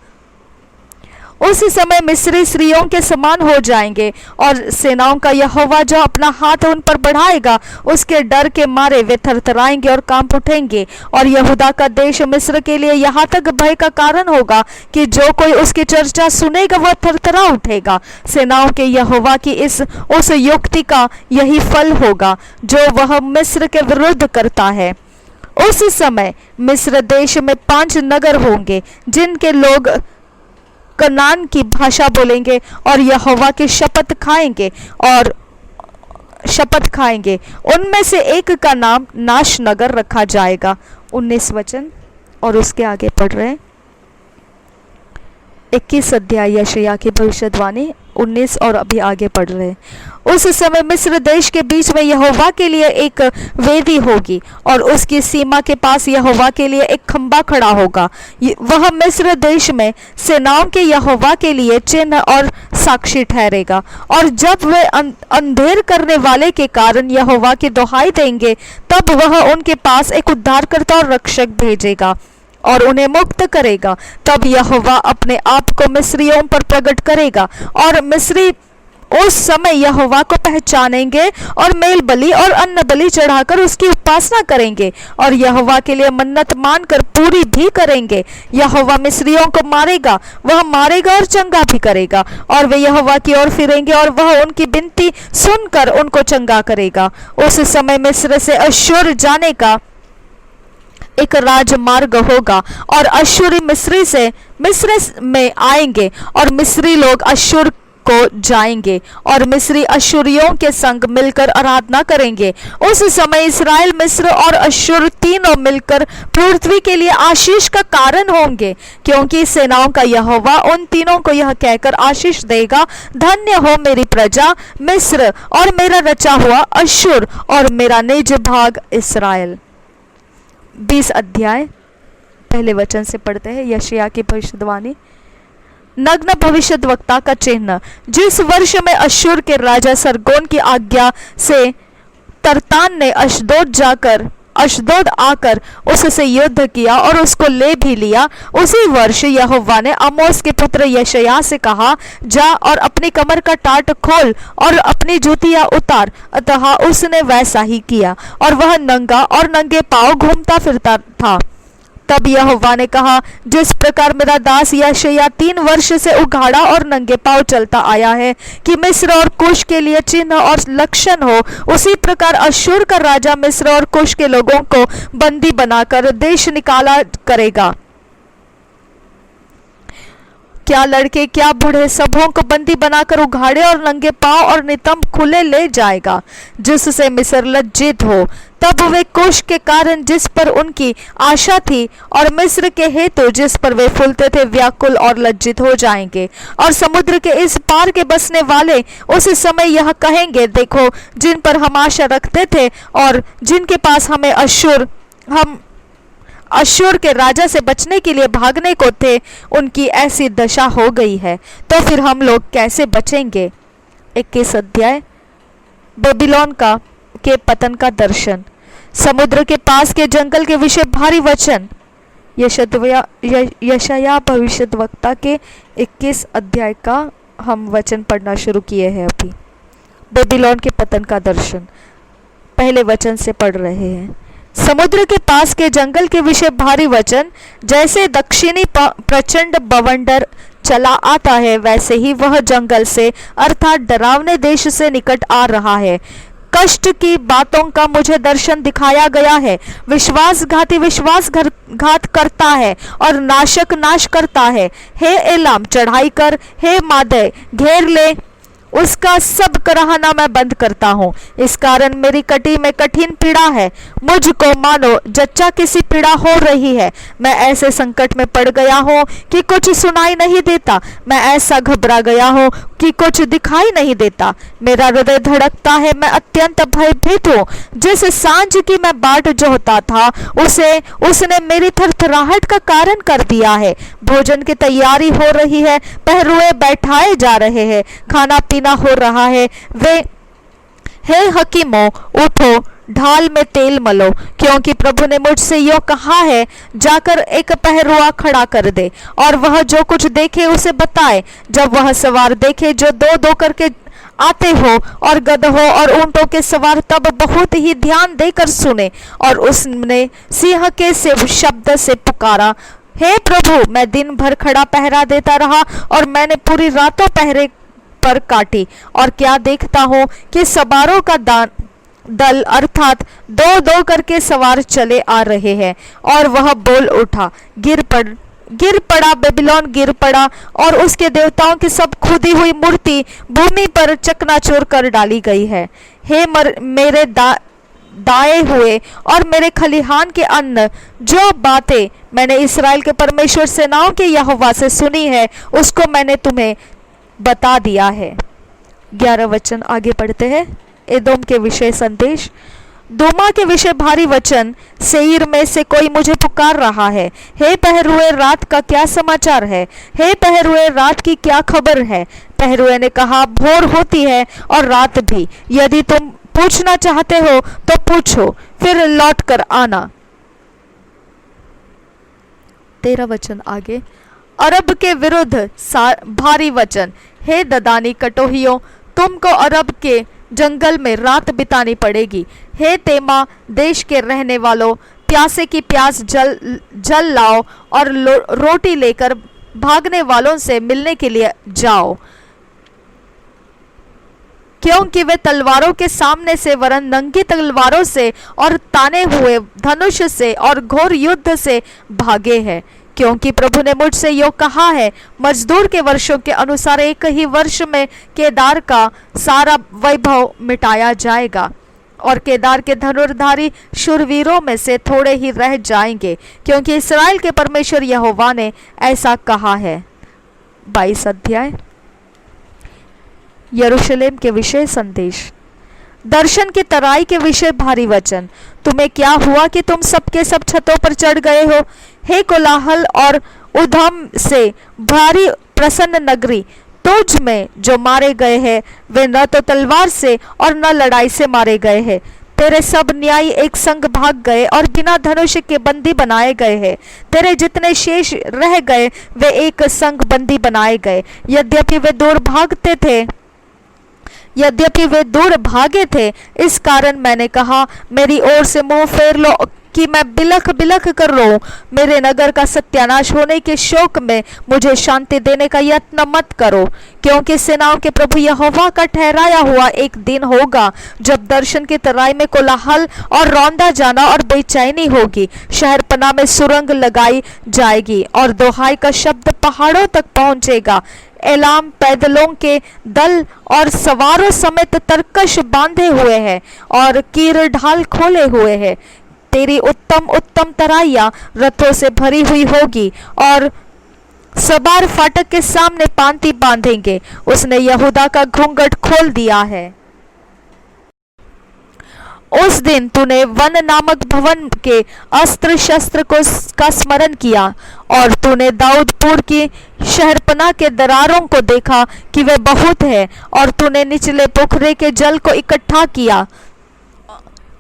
उस समय मिस्री स्त्रियों के समान हो जाएंगे और सेनाओं का यहोवा जो अपना हाथ उन पर बढ़ाएगा उसके डर के मारे वे थरथराएंगे और कांप उठेंगे। और यहूदा का देश मिस्र के लिए यहाँ तक भय का कारण होगा कि जो कोई उसकी चर्चा सुनेगा वह थरथरा उठेगा। सेनाओं के यहोवा की उस युक्ति का यही फल होगा जो वह मिस्र के विरुद्ध करता है। उस समय मिस्र देश में 5 नगर होंगे जिनके लोग कनान की भाषा बोलेंगे और यहोवा की शपथ खाएंगे। उनमें से एक का नाम नाश नगर रखा जाएगा। 19 वचन और उसके आगे पढ़ रहे हैं। 21 अध्याय यशायाह की भविष्यवाणी 19 और अभी आगे पढ़ रहे हैं। उस समय मिस्र देश के बीच में यहोवा के लिए एक वेदी होगी और उसकी सीमा के पास यहोवा के लिए एक खंबा खड़ा होगा। वह मिस्र देश में सेनाओं के यहोवा के लिए चिन्ह और साक्षी ठहरेगा। और जब वे अंधेर करने वाले के कारण यहोवा की दुहाई देंगे तब वह उनके पास एक उद्धारकर्ता और रक्षक भेजेगा और उन्हें मुक्त करेगा। तब यहोवा अपने आप को मिस्रियों पर प्रकट करेगा और मिस्री उस समय यहोवा को पहचानेंगे और मेल बलि और अन्न बलि चढ़ाकर उसकी उपासना करेंगे और यहोवा के लिए मन्नत मानकर पूरी भी करेंगे। यहोवा मिस्रियों को मारेगा, वह मारेगा और चंगा भी करेगा, और वे यहोवा की ओर फिरेंगे और वह उनकी विनती सुनकर उनको चंगा करेगा। उस समय मिस्र से अश्शूर जाने का एक राजमार्ग होगा और अश्शूरी मिस्र में आएंगे और मिस्री लोग अश्शूर को जाएंगे और मिस्री अश्शूरियों के संग मिलकर आराधना करेंगे। उस समय इस्राएल, मिस्र और अश्शूर तीनों मिलकर पृथ्वी के लिए आशीष का कारण होंगे, क्योंकि सेनाओं का यहोवा उन तीनों को यह कहकर आशीष देगा, धन्य हो मेरी प्रजा मिस्र और मेरा रचा हुआ अश्शूर और मेरा निज भाग इस्राएल। 20 अध्याय पहले वचन से पढ़ते हैं। यशायाह की भविष्यवाणी। नग्न भविष्यद्वक्ता का चिन्ह। जिस वर्ष में अश्शूर के राजा सरगोन की आज्ञा से तरतान ने अशदोद आकर उससे युद्ध किया और उसको ले भी लिया, उसी वर्ष यहोवा ने आमोस के पुत्र यशायाह से कहा, जा और अपनी कमर का टाट खोल और अपनी जूतियां उतार। अतः उसने वैसा ही किया और वह नंगा और नंगे पांव घूमता फिरता था। तब यहोवा ने कहा, जिस प्रकार मेरा दास यशायाह 3 वर्ष से उघाड़ा और नंगे पांव चलता आया है कि मिस्र और कुश के लिए चिन्ह और लक्षण हो, उसी प्रकार अश्शूर का राजा मिस्र और कुश के लोगों को बंदी बनाकर देश निकाला करेगा। क्या लड़के क्या बूढ़े, सबों को बंदी बनाकर उघाड़े और नंगे पांव और नितंब खुले ले जाएगा, जिससे मिस्र लज्जित हो। तब वे कुश के कारण जिस पर उनकी आशा थी और मिस्र के हेतु जिस पर वे फूलते थे व्याकुल और लज्जित हो जाएंगे। और समुद्र के इस पार के बसने वाले उस समय यह कहेंगे, देखो, जिन पर हम आशा रखते थे और जिनके पास हम अश्शूर के राजा से बचने के लिए भागने को थे, उनकी ऐसी दशा हो गई है, तो फिर हम लोग कैसे बचेंगे। 21 अध्याय बेबीलोन के पतन का दर्शन। समुद्र के पास के जंगल के विषय भारी वचन। यशायाह भविष्यद्वक्ता के 21 अध्याय का हम वचन पढ़ना शुरू किए हैं अभी। बेबीलोन के पतन का दर्शन पहले वचन से पढ़ रहे हैं। समुद्र के पास के जंगल के विषय भारी वचन। जैसे दक्षिणी प्रचंड बवंडर चला आता है, वैसे ही वह जंगल से अर्थात डरावने देश से निकट आ रहा है। कष्ट की बातों का मुझे दर्शन दिखाया गया है। विश्वासघाती विश्वासघात करता है और नाशक नाश करता है। हे एलाम, चढ़ाई कर, हे मादे, घेर ले, उसका सब कराहना मैं बंद करता हूँ। इस कारण मेरी कटी में कठिन पीड़ा है, मुझको मानो जच्चा किसी पीड़ा हो रही है। मैं ऐसे संकट में पड़ गया हूँ कि कुछ सुनाई नहीं देता। मैं ऐसा घबरा गया हूँ कि कुछ दिखाई नहीं देता। मेरा हृदय धड़कता है, मैं अत्यंत भयभीत हूँ। जिस सांझ की मैं बाट जोहता था, उसने मेरी थरथराहट का कारण कर दिया है। भोजन की तैयारी हो रही है, पहरुए बैठाए जा रहे हैं, खाना पीना हो रहा है। हे हकीमों, उठो, ढाल में तेल मलो, क्योंकि प्रभु ने मुझसे यो कहा है, जाकर एक पहरुआ खड़ा कर दे और वह जो कुछ देखे उसे बताए। जब वह सवार देखे जो 2-2 करके आते हो और गधों और ऊंटों के सवार, तब बहुत ही ध्यान देकर सुने। और उसने सिंह के शब्द से पुकारा, हे प्रभु, मैं दिन भर खड़ा पहरा देता रहा और मैंने पूरी रातों पहरे पर काटी। और क्या देखता हूँ कि सवारों का दल अर्थात 2-2 करके सवार चले आ रहे हैं। और वह बोल उठा, गिर पड़ा, बेबीलोन गिर पड़ा, और उसके देवताओं की सब खुदी हुई मूर्ति भूमि पर चकनाचूर कर डाली गई है। हे मेरे दाए हुए और मेरे खलिहान के अन्न, जो बातें मैंने इस्राएल के परमेश्वर सेनाओं के यहोवा से सुनी है, उसको मैंने तुम्हें बता दिया है। 11 वचन आगे पढ़ते हैं। एदोम के विषय संदेश। दोमा के विषय भारी वचन। सेईर में से कोई मुझे पुकार रहा है, हे पहरुए, रात का क्या समाचार है? हे पहरुए, रात की क्या खबर है? पहरुए ने कहा, भोर होती है और रात भी। यदि तुम पूछना चाहते हो तो पूछो, फिर लौट कर आना। 13 वचन आगे। अरब के विरुद्ध भारी वचन। हे ददानी कटोहियों, तुमको अरब के जंगल में रात बितानी पड़ेगी। हे तेमा देश के रहने वालों, प्यासे की प्यास जल लाओ और रोटी लेकर भागने वालों से मिलने के लिए जाओ, क्योंकि वे तलवारों के सामने से वरन नंगी तलवारों से और ताने हुए धनुष से और घोर युद्ध से भागे हैं। क्योंकि प्रभु ने मुझसे यो कहा है, मजदूर के वर्षों के अनुसार एक ही वर्ष में केदार का सारा वैभव मिटाया जाएगा और केदार के धनुर्धारी शूरवीरों में से थोड़े ही रह जाएंगे, क्योंकि इस्राएल के परमेश्वर यहोवा ने ऐसा कहा है। 22 अध्याय यरूशलेम के विषय संदेश। दर्शन की तराई के विषय भारी वचन। तुम्हें क्या हुआ कि तुम सबके सब छतों पर चढ़ गए हो? हे कोलाहल और उधम से भारी प्रसन्न नगरी तुझ में जो मारे गए हैं वे न तो तलवार से और न लड़ाई से मारे गए हैं। तेरे सब न्यायी एक संग भाग गए और बिना धनुष के बंदी बनाए गए हैं। तेरे जितने शेष रह गए वे एक संग बंदी बनाए गए। यद्यपि वे दूर भागे थे, इस कारण मैंने कहा मेरी ओर से मुंह फेर लो कि मैं बिलख बिलख कर रोऊं। मेरे नगर का सत्यानाश होने के शोक में मुझे शांति देने का यत्न मत करो, क्योंकि सेनाओं के प्रभु यहोवा का ठहराया हुआ एक दिन होगा जब दर्शन की तराई में कोलाहल और रौंदा जाना और बेचैनी होगी। शहरपनाह में सुरंग लगाई जाएगी और दोहाई का शब्द पहाड़ों तक पहुंचेगा। एलाम पैदलों के दल और सवारों समेत तरकश बांधे हुए हैं और कीर ढाल खोले हुए हैं। तेरी उत्तम उत्तम तराइयां रथों से भरी हुई होगी और सवार फाटक के सामने पांति बांधेंगे। उसने यहूदा का घूंघट खोल दिया है। उस दिन तूने वन नामक भवन के अस्त्र शस्त्र का स्मरण किया और तूने दाऊदपुर की शहरपनाह के दरारों को देखा कि वे बहुत है, और तूने निचले पोखरे के जल को इकट्ठा किया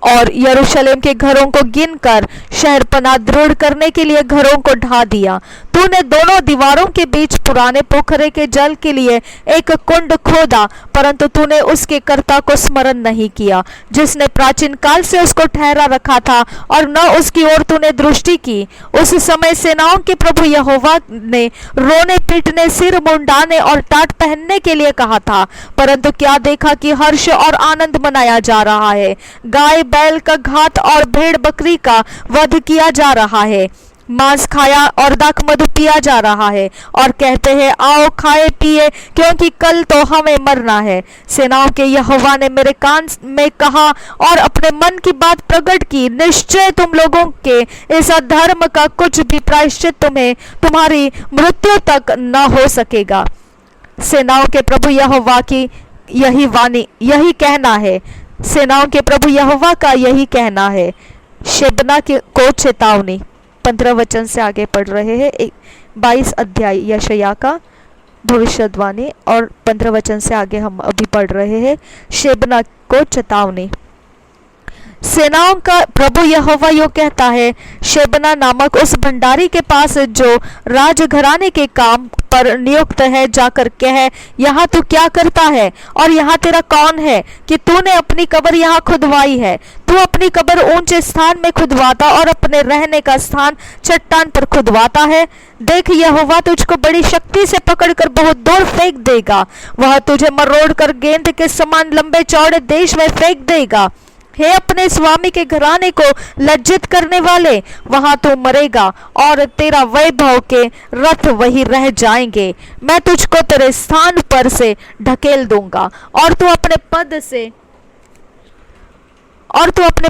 और यरूशलेम के घरों को गिनकर शहरपनाह दृढ़ करने के लिए घरों को ढा दिया। तूने दोनों दीवारों के बीच पुराने पोखरे के जल के लिए एक कुंड खोदा, परंतु तूने उसके कर्ता को स्मरण नहीं किया, जिसने प्राचीन काल से उसको ठहरा रखा था, और न उसकी ओर तूने दृष्टि की। उस समय सेनाओं के प्रभु यहोवा ने रोने पीटने सिर मुंडाने और टाट पहनने के लिए कहा था, परंतु क्या देखा कि हर्ष और आनंद मनाया जा रहा है। गाय बैल का घात और भेड़ बकरी का वध किया जा रहा है। मांस खाया और दाख मधु पिया जा रहा है, और कहते हैं आओ खाए पिए, क्योंकि कल तो हमें मरना है। सेनाओं के यहोवा ने मेरे कान में कहा और अपने मन की बात प्रकट की, निश्चय तुम लोगों के इस अधर्म का कुछ भी प्रायश्चित तुम्हारी मृत्यु तक न हो सकेगा। सेनाओं के प्रभु यहोवा की यही कहना है। सेनाओं के प्रभु यहोवा का यही कहना है। शेबना को चेतावनी। 15 वचन से आगे पढ़ रहे हैं। 22 अध्याय यशायाह का भविष्यवाणी और 15 वचन से आगे हम अभी पढ़ रहे हैं। शेबना को चेतावनी। सेनाओं का प्रभु यहोवा यो कहता है, शेबना नामक उस भंडारी के पास जो राजघराने के काम पर नियुक्त है, जाकर कह, यहाँ तू क्या करता है और यहाँ तेरा कौन है कि तूने अपनी कब्र यहाँ खुदवाई है। तू अपनी कब्र ऊंचे स्थान में खुदवाता और अपने रहने का स्थान चट्टान पर खुदवाता है। देख, यहोवा तुझको बड़ी शक्ति से पकड़कर बहुत दूर फेंक देगा। वह तुझे मरोड़ कर गेंद के समान लंबे चौड़े देश में फेंक देगा। हे अपने स्वामी के घराने को लज्जित करने वाले, वहां तू मरेगा और तेरा वैभव के रथ वही रह जाएंगे। मैं तुझको तेरे स्थान पर से ढकेल दूंगा और तू अपने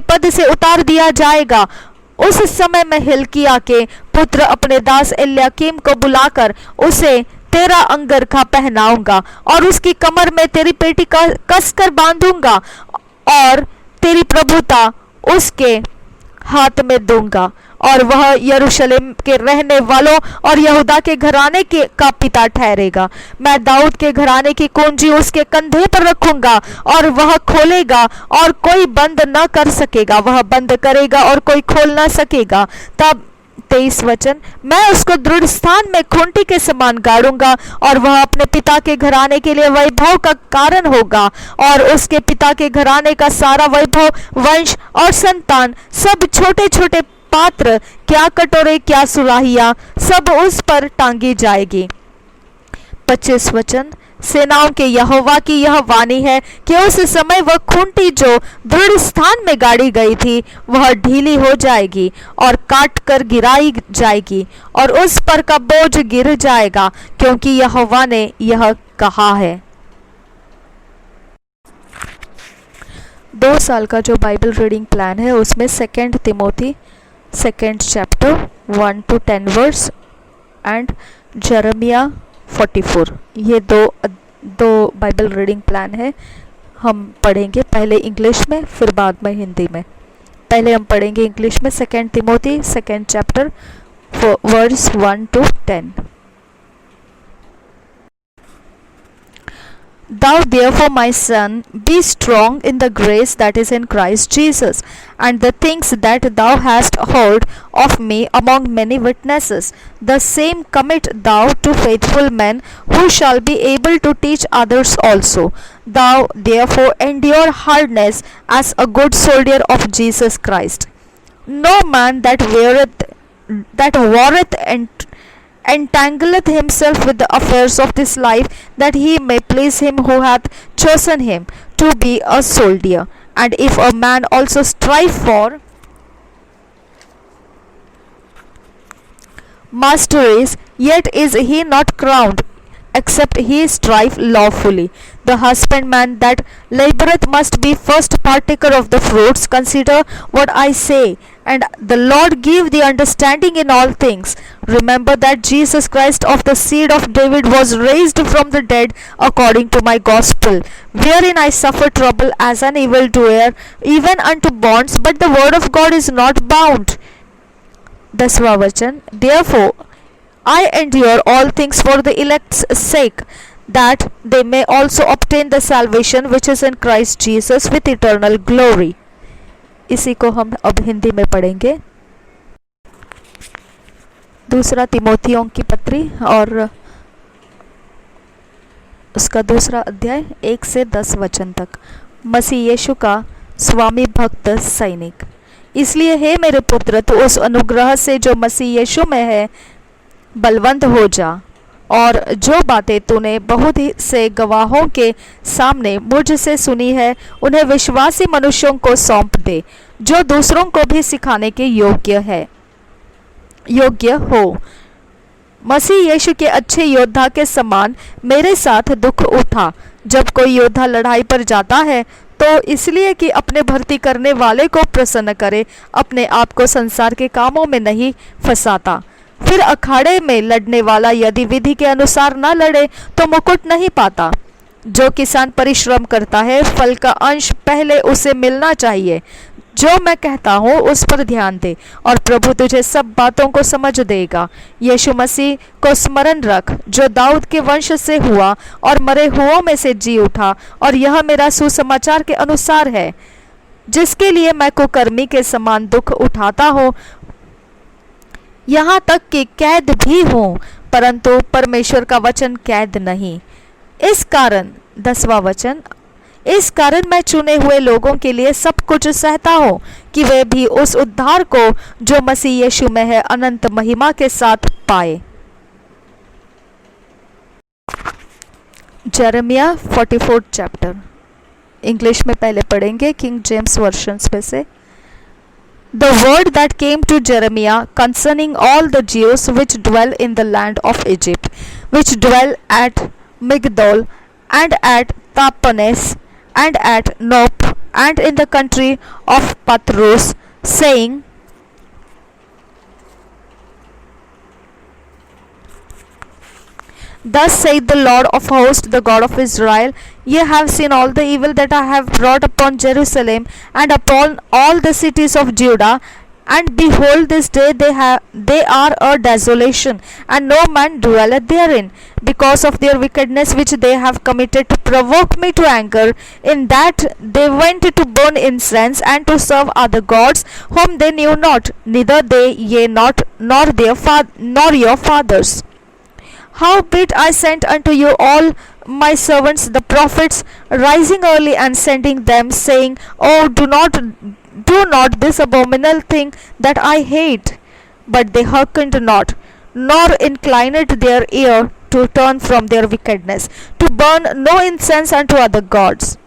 पद से उतार दिया जाएगा। उस समय मैं हिल्किय्याह के पुत्र अपने दास एल्याकीम को बुलाकर उसे तेरा अंगरखा पहनाऊंगा और उसकी कमर में तेरी पेटी कसकर बांधूंगा और तेरी प्रभुता उसके हाथ में दूंगा, और वह यरूशलेम के रहने वालों और यहूदा के घराने का पिता ठहरेगा। मैं दाऊद के घराने की कुंजी उसके कंधे पर रखूंगा और वह खोलेगा और कोई बंद न कर सकेगा, वह बंद करेगा और कोई खोल न सकेगा। तब 23 वचन, मैं उसको दृढ़ स्थान में खूंटी के समान गाड़ूंगा और वह अपने पिता के घराने के लिए वैभव का कारण होगा, और उसके पिता के घराने का सारा वैभव, वंश और संतान, सब छोटे छोटे पात्र, क्या कटोरे क्या सुराहियां, सब उस पर टांगी जाएगी। 25 वचन, सेनाओं के यहोवा की यह वाणी है कि उस समय वह खूंटी जो दृढ़ स्थान में गाड़ी गई थी वह ढीली हो जाएगी और काट कर गिराई जाएगी और उस पर का बोझ गिर जाएगा, क्योंकि यहोवा ने यह कहा है। 2 साल का जो बाइबल रीडिंग प्लान है उसमें 2 Timothy 2nd chapter 1 to 10 verse and Jeremiah 44, ये दो बाइबल रीडिंग प्लान है। हम पढ़ेंगे पहले इंग्लिश में फिर बाद में हिंदी में। पहले हम पढ़ेंगे इंग्लिश में 2 Timothy 2nd chapter verse 1 to 10। Thou therefore, my son, be strong in the grace that is in Christ Jesus, and the things that thou hast heard of me among many witnesses, the same commit thou to faithful men, who shall be able to teach others also. Thou therefore endure hardness as a good soldier of Jesus Christ. No man that warreth entangleth himself with the affairs of this life, that he may please him who hath chosen him to be a soldier. And if a man also strive for masteries, yet is he not crowned, except he strive lawfully. The husbandman that laboureth must be first partaker of the fruits. Consider what I say, and the Lord give thee understanding in all things. Remember that Jesus Christ of the seed of David was raised from the dead according to my gospel, wherein I suffer trouble as an evildoer, even unto bonds, but the word of God is not bound. 10वां वचन, therefore I endure all things for the elect's sake, that they may also obtain the salvation which is in Christ Jesus with eternal glory. इसी को हम अब हिंदी में पढ़ेंगे। दूसरा तिमोथियों की पत्री और उसका दूसरा अध्याय 1 से 10 वचन तक। मसीह यीशु का स्वामी भक्त सैनिक। इसलिए हे मेरे पुत्र, तू उस अनुग्रह से जो मसीह यीशु में है बलवंत हो जा, और जो बातें तूने बहुत ही से गवाहों के सामने मुझसे सुनी है, उन्हें विश्वासी मनुष्यों को सौंप दे, जो दूसरों को भी सिखाने के योग्य हो। मसीह यीशु के अच्छे योद्धा के समान मेरे साथ दुख उठा। जब कोई योद्धा लड़ाई पर जाता है तो इसलिए कि अपने भर्ती करने वाले को प्रसन्न करे, अपने आप को संसार के कामों में नहीं फंसाता। फिर अखाड़े में लड़ने वाला यदि विधि के अनुसार न लड़े तो मुकुट नहीं पाता। जो किसान परिश्रम करता है, फल का अंश पहले उसे मिलना चाहिए। जो मैं कहता हूँ उस पर ध्यान दे, और प्रभु तुझे सब बातों को समझ देगा। यीशु मसीह को स्मरण रख, जो दाऊद के वंश से हुआ और मरे हुओं में से जी उठा, और यह मेरा सुसमाचार के अनुसार है, जिसके लिए मैं कुकर्मी के समान दुख उठाता हूँ, यहाँ तक कि कैद भी हूँ, परंतु परमेश्वर का वचन कैद नहीं। इस कारण 10वां वचन, इस कारण मैं चुने हुए लोगों के लिए सब कुछ सहता हूँ, कि वे भी उस उद्धार को जो मसीह यीशु में है अनंत महिमा के साथ पाए। जेरेमिया 44 चैप्टर, इंग्लिश में पहले पढ़ेंगे किंग जेम्स वर्जन पे से। The word that came to Jeremiah concerning all the Jews which dwell in the land of Egypt, which dwell at Migdol, and at Tapanes, and at Nop, and in the country of Patros, saying, Thus saith the Lord of hosts, the God of Israel, Ye have seen all the evil that I have brought upon Jerusalem and upon all the cities of Judah, and behold, this day they are a desolation, and no man dwelleth therein, because of their wickedness which they have committed to provoke me to anger, in that they went to burn incense and to serve other gods whom they knew not, neither they ye not, nor your fathers. Howbeit I sent unto you all my servants the prophets, rising early and sending them, saying, Oh, do not this abominable thing that I hate. But they hearkened not, nor inclined their ear to turn from their wickedness, to burn no incense unto other gods.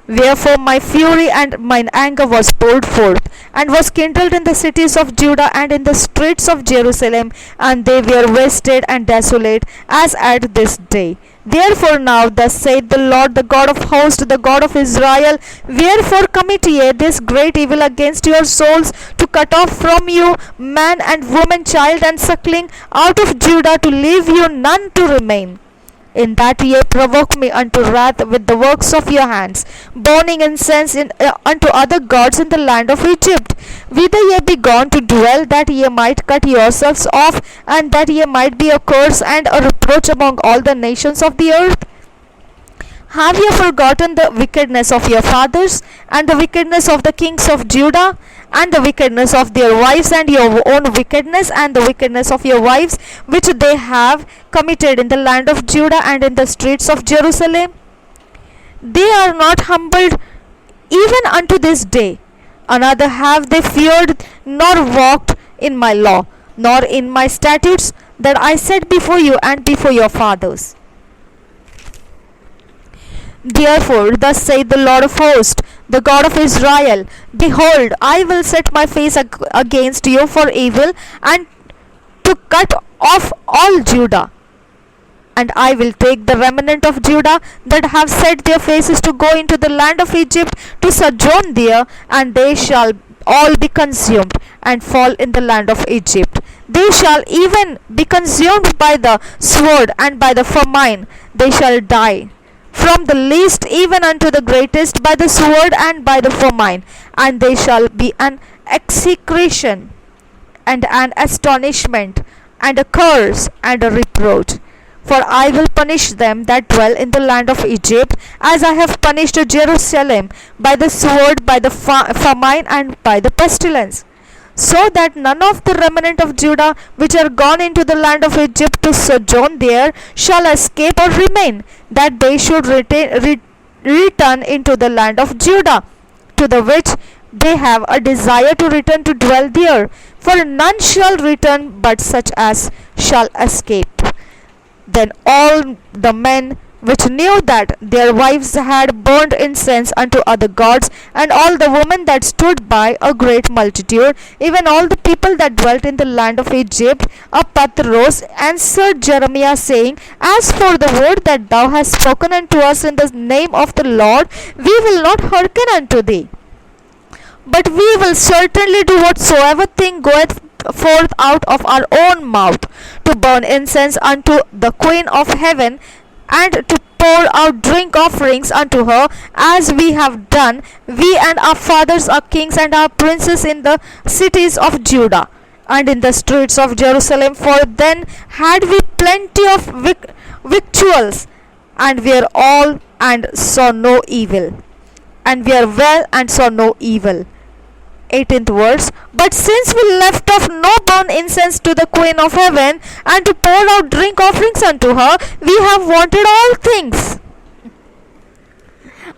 Wherefore my fury and mine anger was poured forth, and was kindled in the cities of Judah and in the streets of Jerusalem, and they were wasted and desolate, as at this day. Therefore now thus saith the Lord, the God of hosts, the God of Israel, Wherefore commit ye this great evil against your souls, to cut off from you man and woman, child and suckling, out of Judah, to leave you none to remain? In that ye provoke me unto wrath with the works of your hands, burning incense unto other gods in the land of Egypt. Whither ye be gone to dwell, that ye might cut yourselves off, and that ye might be a curse and a reproach among all the nations of the earth? Have you forgotten the wickedness of your fathers, and the wickedness of the kings of Judah, and the wickedness of their wives, and your own wickedness, and the wickedness of your wives, which they have committed in the land of Judah and in the streets of Jerusalem? They are not humbled even unto this day. Another have they feared, nor walked in my law, nor in my statutes that I set before you and before your fathers. Therefore, thus saith the Lord of hosts, the God of Israel: Behold, I will set my face against you for evil, and to cut off all Judah. And I will take the remnant of Judah that have set their faces to go into the land of Egypt to sojourn there, and they shall all be consumed and fall in the land of Egypt. They shall even be consumed by the sword and by the famine. They shall die, from the least even unto the greatest, by the sword and by the famine. And they shall be an execration and an astonishment and a curse and a reproach. For I will punish them that dwell in the land of Egypt, as I have punished Jerusalem, by the sword, by the famine, and by the pestilence. So that none of the remnant of Judah which are gone into the land of Egypt to sojourn there shall escape or remain, that they should return into the land of Judah, to the which they have a desire to return to dwell there. For none shall return but such as shall escape. Then all the men which knew that their wives had burned incense unto other gods, and all the women that stood by, a great multitude, even all the people that dwelt in the land of Egypt, up rose, answered Jeremiah, saying, As for the word that thou hast spoken unto us in the name of the Lord, we will not hearken unto thee, but we will certainly do whatsoever thing goeth forth out of our own mouth, to burn incense unto the Queen of heaven, and to pour out drink offerings unto her, as we have done, we and our fathers, our kings, and our princes in the cities of Judah and in the streets of Jerusalem. For then had we plenty of victuals, and we are all and saw no evil, and we are well and saw no evil. 18th verse. But since we left off no burn incense to the Queen of heaven, and to pour out drink offerings unto her, we have wanted all things,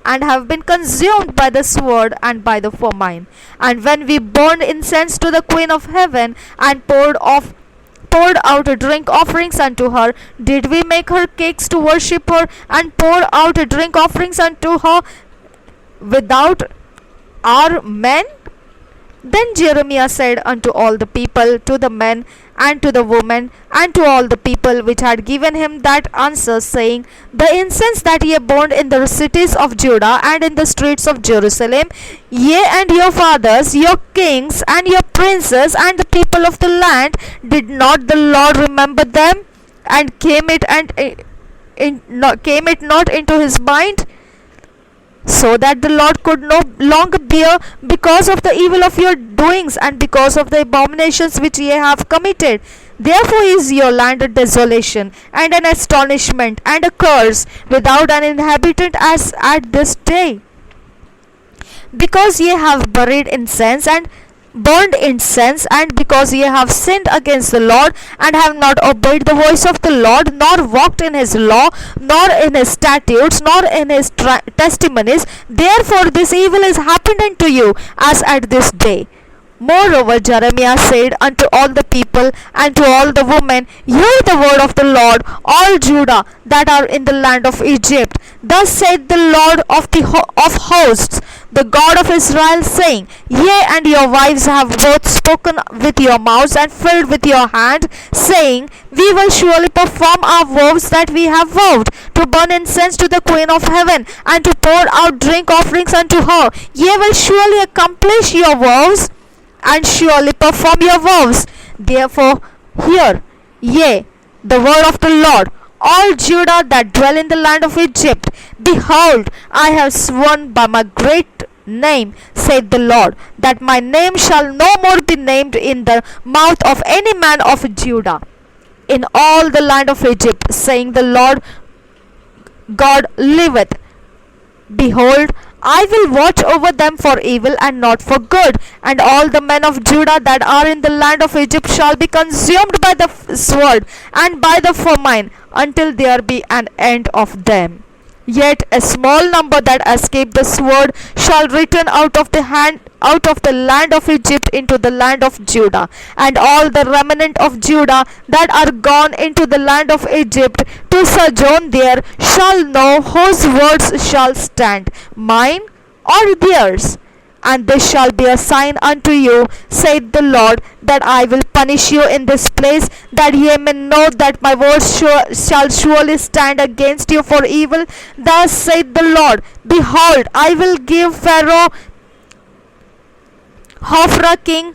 and have been consumed by the sword and by the famine. And when we burned incense to the Queen of heaven, and poured out drink offerings unto her, did we make her cakes to worship her, and pour out drink offerings unto her without our men? Then Jeremiah said unto all the people, to the men and to the women, and to all the people which had given him that answer, saying, The incense that ye burned in the cities of Judah and in the streets of Jerusalem, ye and your fathers, your kings, and your princes, and the people of the land, did not the Lord remember them, and came it not into his mind? So that the Lord could no longer bear because of the evil of your doings, and because of the abominations which ye have committed. Therefore is your land a desolation, and an astonishment, and a curse, without an inhabitant as at this day. Because ye have buried incense and burned incense, and because ye have sinned against the Lord, and have not obeyed the voice of the Lord, nor walked in his law, nor in his statutes, nor in his testimonies, therefore this evil is happened unto you as at this day. Moreover, Jeremiah said unto all the people and to all the women, Hear the word of the Lord, all Judah that are in the land of Egypt. Thus saith the Lord of hosts, the God of Israel, saying, Yea, and your wives have both spoken with your mouths and filled with your hand, saying, We will surely perform our vows that we have vowed, to burn incense to the Queen of heaven, and to pour out drink offerings unto her. Ye will surely accomplish your vows, and surely perform your vows. Therefore hear, yea, the word of the Lord, all Judah that dwell in the land of Egypt. Behold, I have sworn by my great name, saith the Lord, that my name shall no more be named in the mouth of any man of Judah in all the land of Egypt, saying the Lord God liveth, Behold, I will watch over them for evil and not for good, and all the men of Judah that are in the land of Egypt shall be consumed by the sword and by the famine, until there be an end of them. Yet a small number that escape the sword shall return out of the land of Egypt into the land of Judah, and all the remnant of Judah that are gone into the land of Egypt to sojourn there shall know whose words shall stand, mine or theirs. And this shall be a sign unto you, saith the Lord, that I will punish you in this place, that ye may know that my words shall surely stand against you for evil. Thus saith the Lord, behold, I will give Pharaoh Hophra king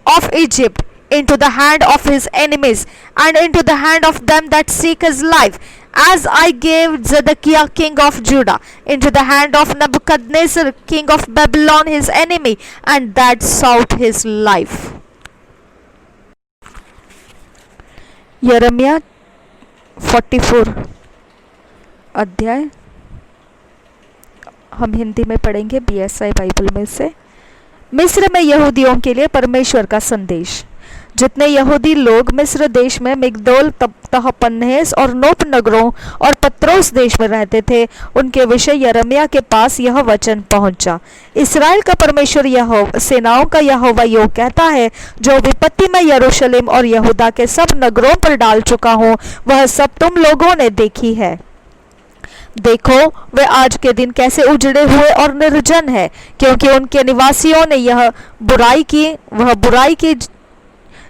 of Egypt into the hand of his enemies, and into the hand of them that seek his life, as I gave Zedekiah king of Judah into the hand of Nebuchadnezzar king of Babylon his enemy, and that sought his life. यिर्मयाह 44 अध्याय हम हिंदी में पढ़ेंगे BSI Bible में से। मिस्र में यहूदियों के लिए परमेश्वर का संदेश। जितने यहूदी लोग मिस्र देश में मिग्दोल तहपन्हेस और नोप नगरों और पत्रोस देश में रहते थे, उनके विषय यिर्मयाह के पास यह वचन पहुंचा। इस्राएल का परमेश्वर यहोवा सेनाओं का यहोवा यो कहता है, जो विपत्ति में यरूशलेम और यहूदा के सब नगरों पर डाल चुका हूँ, वह सब तुम लोगों ने देखी है। देखो, वे आज के दिन कैसे उजड़े हुए और निर्जन है, क्योंकि उनके निवासियों ने यह बुराई की, वह बुराई की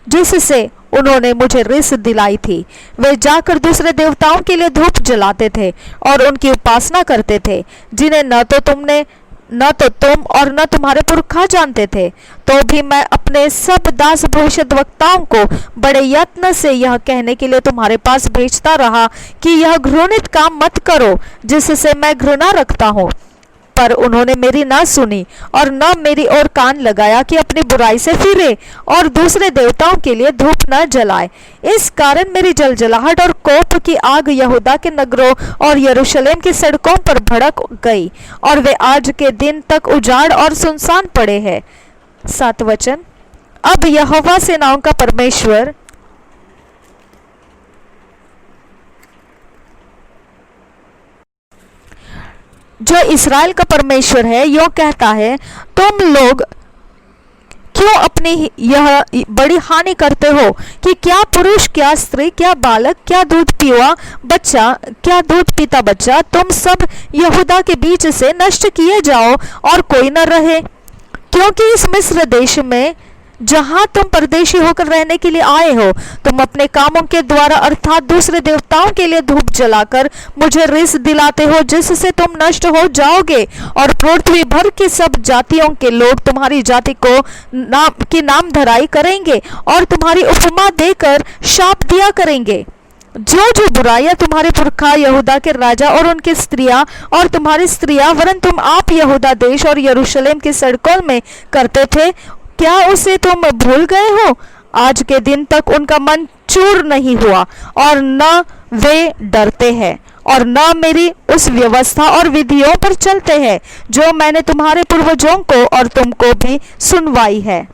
जिससे उन्होंने मुझे रिस दिलाई थी। वे जाकर दूसरे देवताओं के लिए धूप जलाते थे और उनकी उपासना करते थे, जिन्हें न तो तुम और न तुम्हारे पुरखा जानते थे। तो भी मैं अपने सब दास भविष्यद्वक्ताओं को बड़े यत्न से यह कहने के लिए तुम्हारे पास भेजता रहा कि यह घृणित काम मत करो, जिससे मैं घृणा रखता हूँ। पर उन्होंने मेरी ना सुनी और न मेरी ओर कान लगाया कि अपनी बुराई से फिरे और दूसरे देवताओं के लिए धूप न जलाए। इस कारण मेरी जलजलाहट और कोप की आग यहूदा के नगरों और यरूशलेम की सड़कों पर भड़क गई, और वे आज के दिन तक उजाड़ और सुनसान पड़े हैं। 7 वचन। अब यहोवा सेनाओं का परमेश्वर जो इस्राएल का परमेश्वर है, यो कहता है, तुम लोग क्यों अपनी यह बड़ी हानि करते हो कि क्या पुरुष, क्या स्त्री, क्या बालक, क्या दूध पीता बच्चा, तुम सब यहूदा के बीच से नष्ट किए जाओ और कोई न रहे। क्योंकि इस मिस्र देश में जहां तुम परदेशी होकर रहने के लिए आए हो, तुम अपने कामों के द्वारा अर्थात दूसरे देवताओं के लिए धूप जलाकर मुझे रिस दिलाते हो, जिससे तुम नष्ट हो जाओगे, और पृथ्वी भर की सब जातियों के लोग तुम्हारी जाति को नाम धराई करेंगे और तुम्हारी उपमा देकर शाप दिया करेंगे। जो बुराइयां तुम्हारे पुरखा यहूदा के राजा और उनकी स्त्रियां और तुम्हारी स्त्रियां वरन तुम आप यहूदा देश और यरूशलेम की सड़कों में करते थे, क्या उसे तुम भूल गए हो? आज के दिन तक उनका मन चूर नहीं हुआ, और न वे डरते हैं और न मेरी उस व्यवस्था और विधियों पर चलते हैं जो मैंने तुम्हारे पूर्वजों को और तुमको भी सुनवाई है।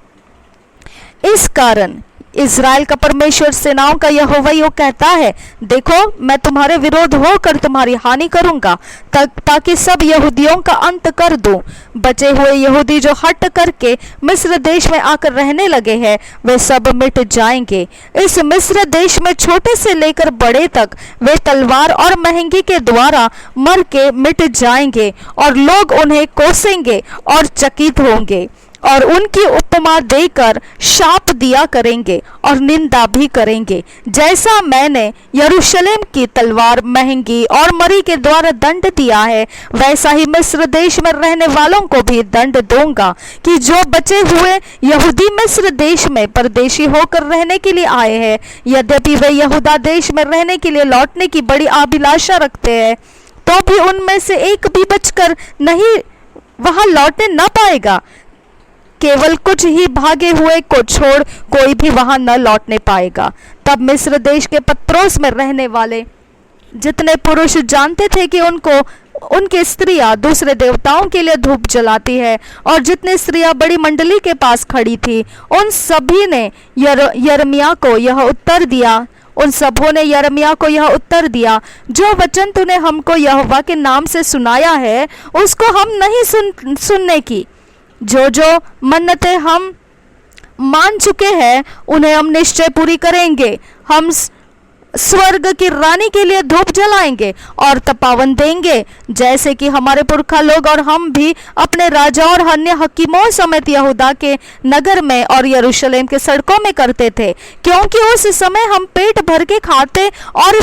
इस कारण इस्राएल का परमेश्वर सेनाओं का यहोवा यो कहता है, देखो, मैं तुम्हारे विरोध होकर तुम्हारी हानि करूंगा, ताकि सब यहूदियों का अंत कर दूं। बचे हुए यहूदी जो हट करके मिस्र देश में आकर रहने लगे हैं, वे सब मिट जाएंगे। इस मिस्र देश में छोटे से लेकर बड़े तक वे तलवार और महंगी के द्वारा मर के मिट जाएंगे, और लोग उन्हें कोसेंगे और चकित होंगे और उनकी उपमा देकर शाप दिया करेंगे और निंदा भी करेंगे। जैसा मैंने यरूशलेम की तलवार, महंगी और मरी के द्वारा दंड दिया है, वैसा ही मिस्र देश में रहने वालों को भी दंड दूंगा, कि जो बचे हुए यहूदी मिस्र देश में परदेशी होकर रहने के लिए आए हैं, यद्यपि वे यहूदा देश में रहने के लिए लौटने की बड़ी अभिलाषा रखते हैं, तो भी उनमें से एक भी बचकर नहीं वहां लौटने न पाएगा। केवल कुछ ही भागे हुए को छोड़ कोई भी वहां न लौटने पाएगा। तब मिस्र देश के पत्रोस में रहने वाले जितने पुरुष जानते थे कि उनको उनकी स्त्रियां दूसरे देवताओं के लिए धूप जलाती है। और जितनी स्त्रियां बड़ी मंडली के पास खड़ी थी उन सभी ने यिर्मयाह को यह उत्तर दिया, उन सबों ने यिर्मयाह को यह उत्तर दिया, जो वचन तूने हमको यहोवा के नाम से सुनाया है उसको हम नहीं सुनने की। जो जो मन्नतें हम मान चुके हैं उन्हें हम निश्चय पूरी करेंगे। हम स्वर्ग की रानी के लिए धूप जलाएंगे और तपावन देंगे, जैसे कि हमारे पुरखा लोग और हम भी अपने राजा और अन्य हकीमों समेत यहूदा के नगर में और यरूशलेम के सड़कों में करते थे, क्योंकि उस समय हम पेट भर के खाते और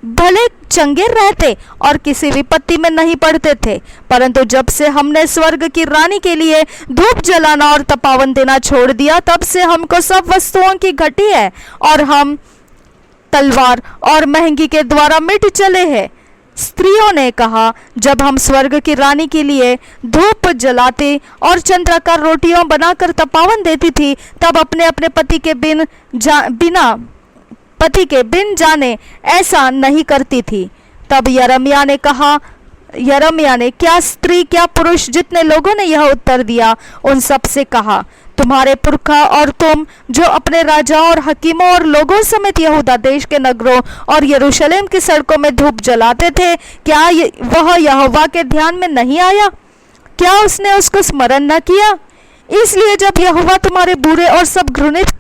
भले चंगे रहते और किसी विपत्ति में नहीं पड़ते थे। परंतु जब से हमने स्वर्ग की रानी के लिए धूप जलाना और तपावन देना छोड़ दिया, तब से हमको सब वस्तुओं की घटी है और हम तलवार और महंगी के द्वारा मिट चले हैं। स्त्रियों ने कहा, जब हम स्वर्ग की रानी के लिए धूप जलाते और चंद्राकार रोटियां बनाकर तपावन देती थी, तब अपने अपने पति के बिन जाने ऐसा नहीं करती थी। तब यिर्मयाह ने कहा, क्या स्त्री क्या पुरुष जितने लोगों ने यह उत्तर दिया उन सब से कहा, तुम्हारे पुरखा और तुम जो अपने राजा और हकीमों और लोगों समेत यहूदा देश के नगरों और यरूशलेम की सड़कों में धूप जलाते थे, क्या वह यहोवा के ध्यान में नहीं आया? क्या उसने उसको स्मरण न किया? इसलिए जब यहोवा तुम्हारे बुरे और सब घृणित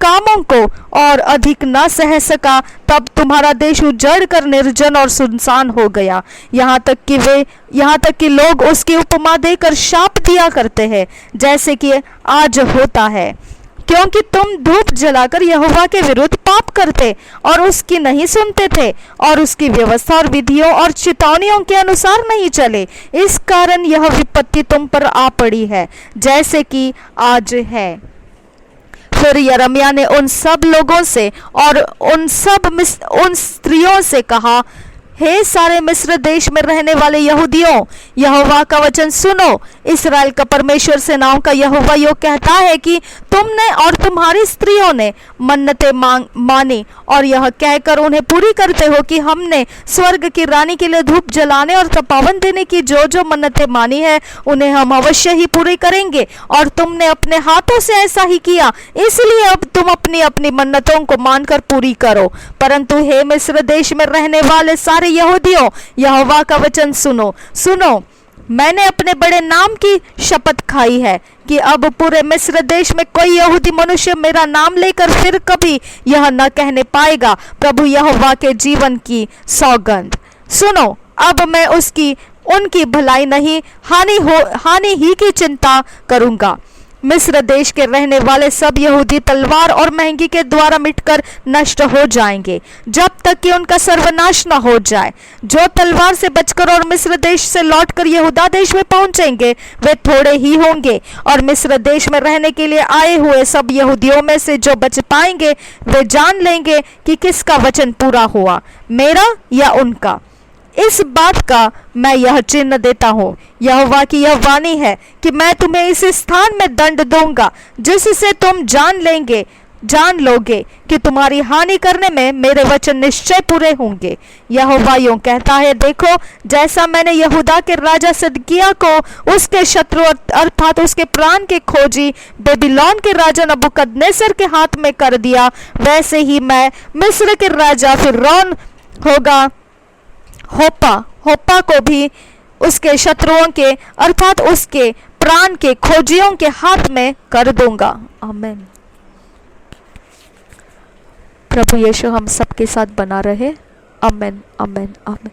कामों को और अधिक न सह सका, तब तुम्हारा देश उजड़ कर निर्जन और सुनसान हो गया। यहाँ तक कि लोग उसकी उपमा देकर शाप दिया करते हैं, जैसे कि आज होता है, क्योंकि तुम धूप जलाकर यहोवा के विरुद्ध पाप करते और उसकी नहीं सुनते थे और उसकी व्यवस्था और विधियों और चेतावनियों के अनुसार नहीं चले। इस कारण यह विपत्ति तुम पर आ पड़ी है, जैसे कि आज है। फिर यिर्मयाह ने उन सब लोगों से और उन स्त्रियों से कहा, हे सारे मिस्र देश में रहने वाले यहूदियों, यहोवा का वचन सुनो। इस्राएल का परमेश्वर सेनाओं का यहोवा यो कहता है कि तुमने और तुम्हारी स्त्रियों ने मन्नतें मानी और यह कहकर उन्हें पूरी करते हो कि हमने स्वर्ग की रानी के लिए धूप जलाने और तपावन देने की जो जो मन्नतें मानी है उन्हें हम अवश्य ही पूरी करेंगे, और तुमने अपने हाथों से ऐसा ही किया, इसलिए अब तुम अपनी अपनी मन्नतों को मानकर पूरी करो। परंतु हे मिस्र देश में रहने वाले सारे यहूदियों, यहोवा का वचन सुनो। मैंने अपने बड़े नाम की शपथ खाई है कि अब पूरे मिस्र देश में कोई यहूदी मनुष्य मेरा नाम लेकर फिर कभी यह न कहने पाएगा, प्रभु यहोवा के जीवन की सौगंध। सुनो, अब मैं उनकी भलाई नहीं हानि ही की चिंता करूंगा। मिस्र देश के रहने वाले सब यहूदी तलवार और महंगी के द्वारा मिटकर नष्ट हो जाएंगे, जब तक कि उनका सर्वनाश न हो जाए। जो तलवार से बचकर और मिस्र देश से लौटकर यहूदा देश में पहुंचेंगे वे थोड़े ही होंगे, और मिस्र देश में रहने के लिए आए हुए सब यहूदियों में से जो बच पाएंगे वे जान लेंगे कि किसका वचन पूरा हुआ, मेरा या उनका। इस बात का मैं यह चिन्ह देता हूँ, यहोवा की यह वाणी है कि मैं तुम्हें इस स्थान में दंड दूंगा, जिससे तुम जान लोगे कि तुम्हारी हानि करने में मेरे वचन निश्चय पूरे होंगे। यहोवा यूं कहता है, देखो, जैसा मैंने यहूदा के राजा सिदकिय्याह को उसके शत्रु अर्थात उसके प्राण के खोजी बेबीलोन के राजा नबूकदनेस्सर के हाथ में कर दिया, वैसे ही मैं मिस्र के राजा फिरौन होप्पा को भी उसके शत्रुओं के अर्थात उसके प्राण के खोजियों के हाथ में कर दूंगा। आमीन। प्रभु यीशु हम सबके साथ बना रहे। आमीन, आमीन, आमीन।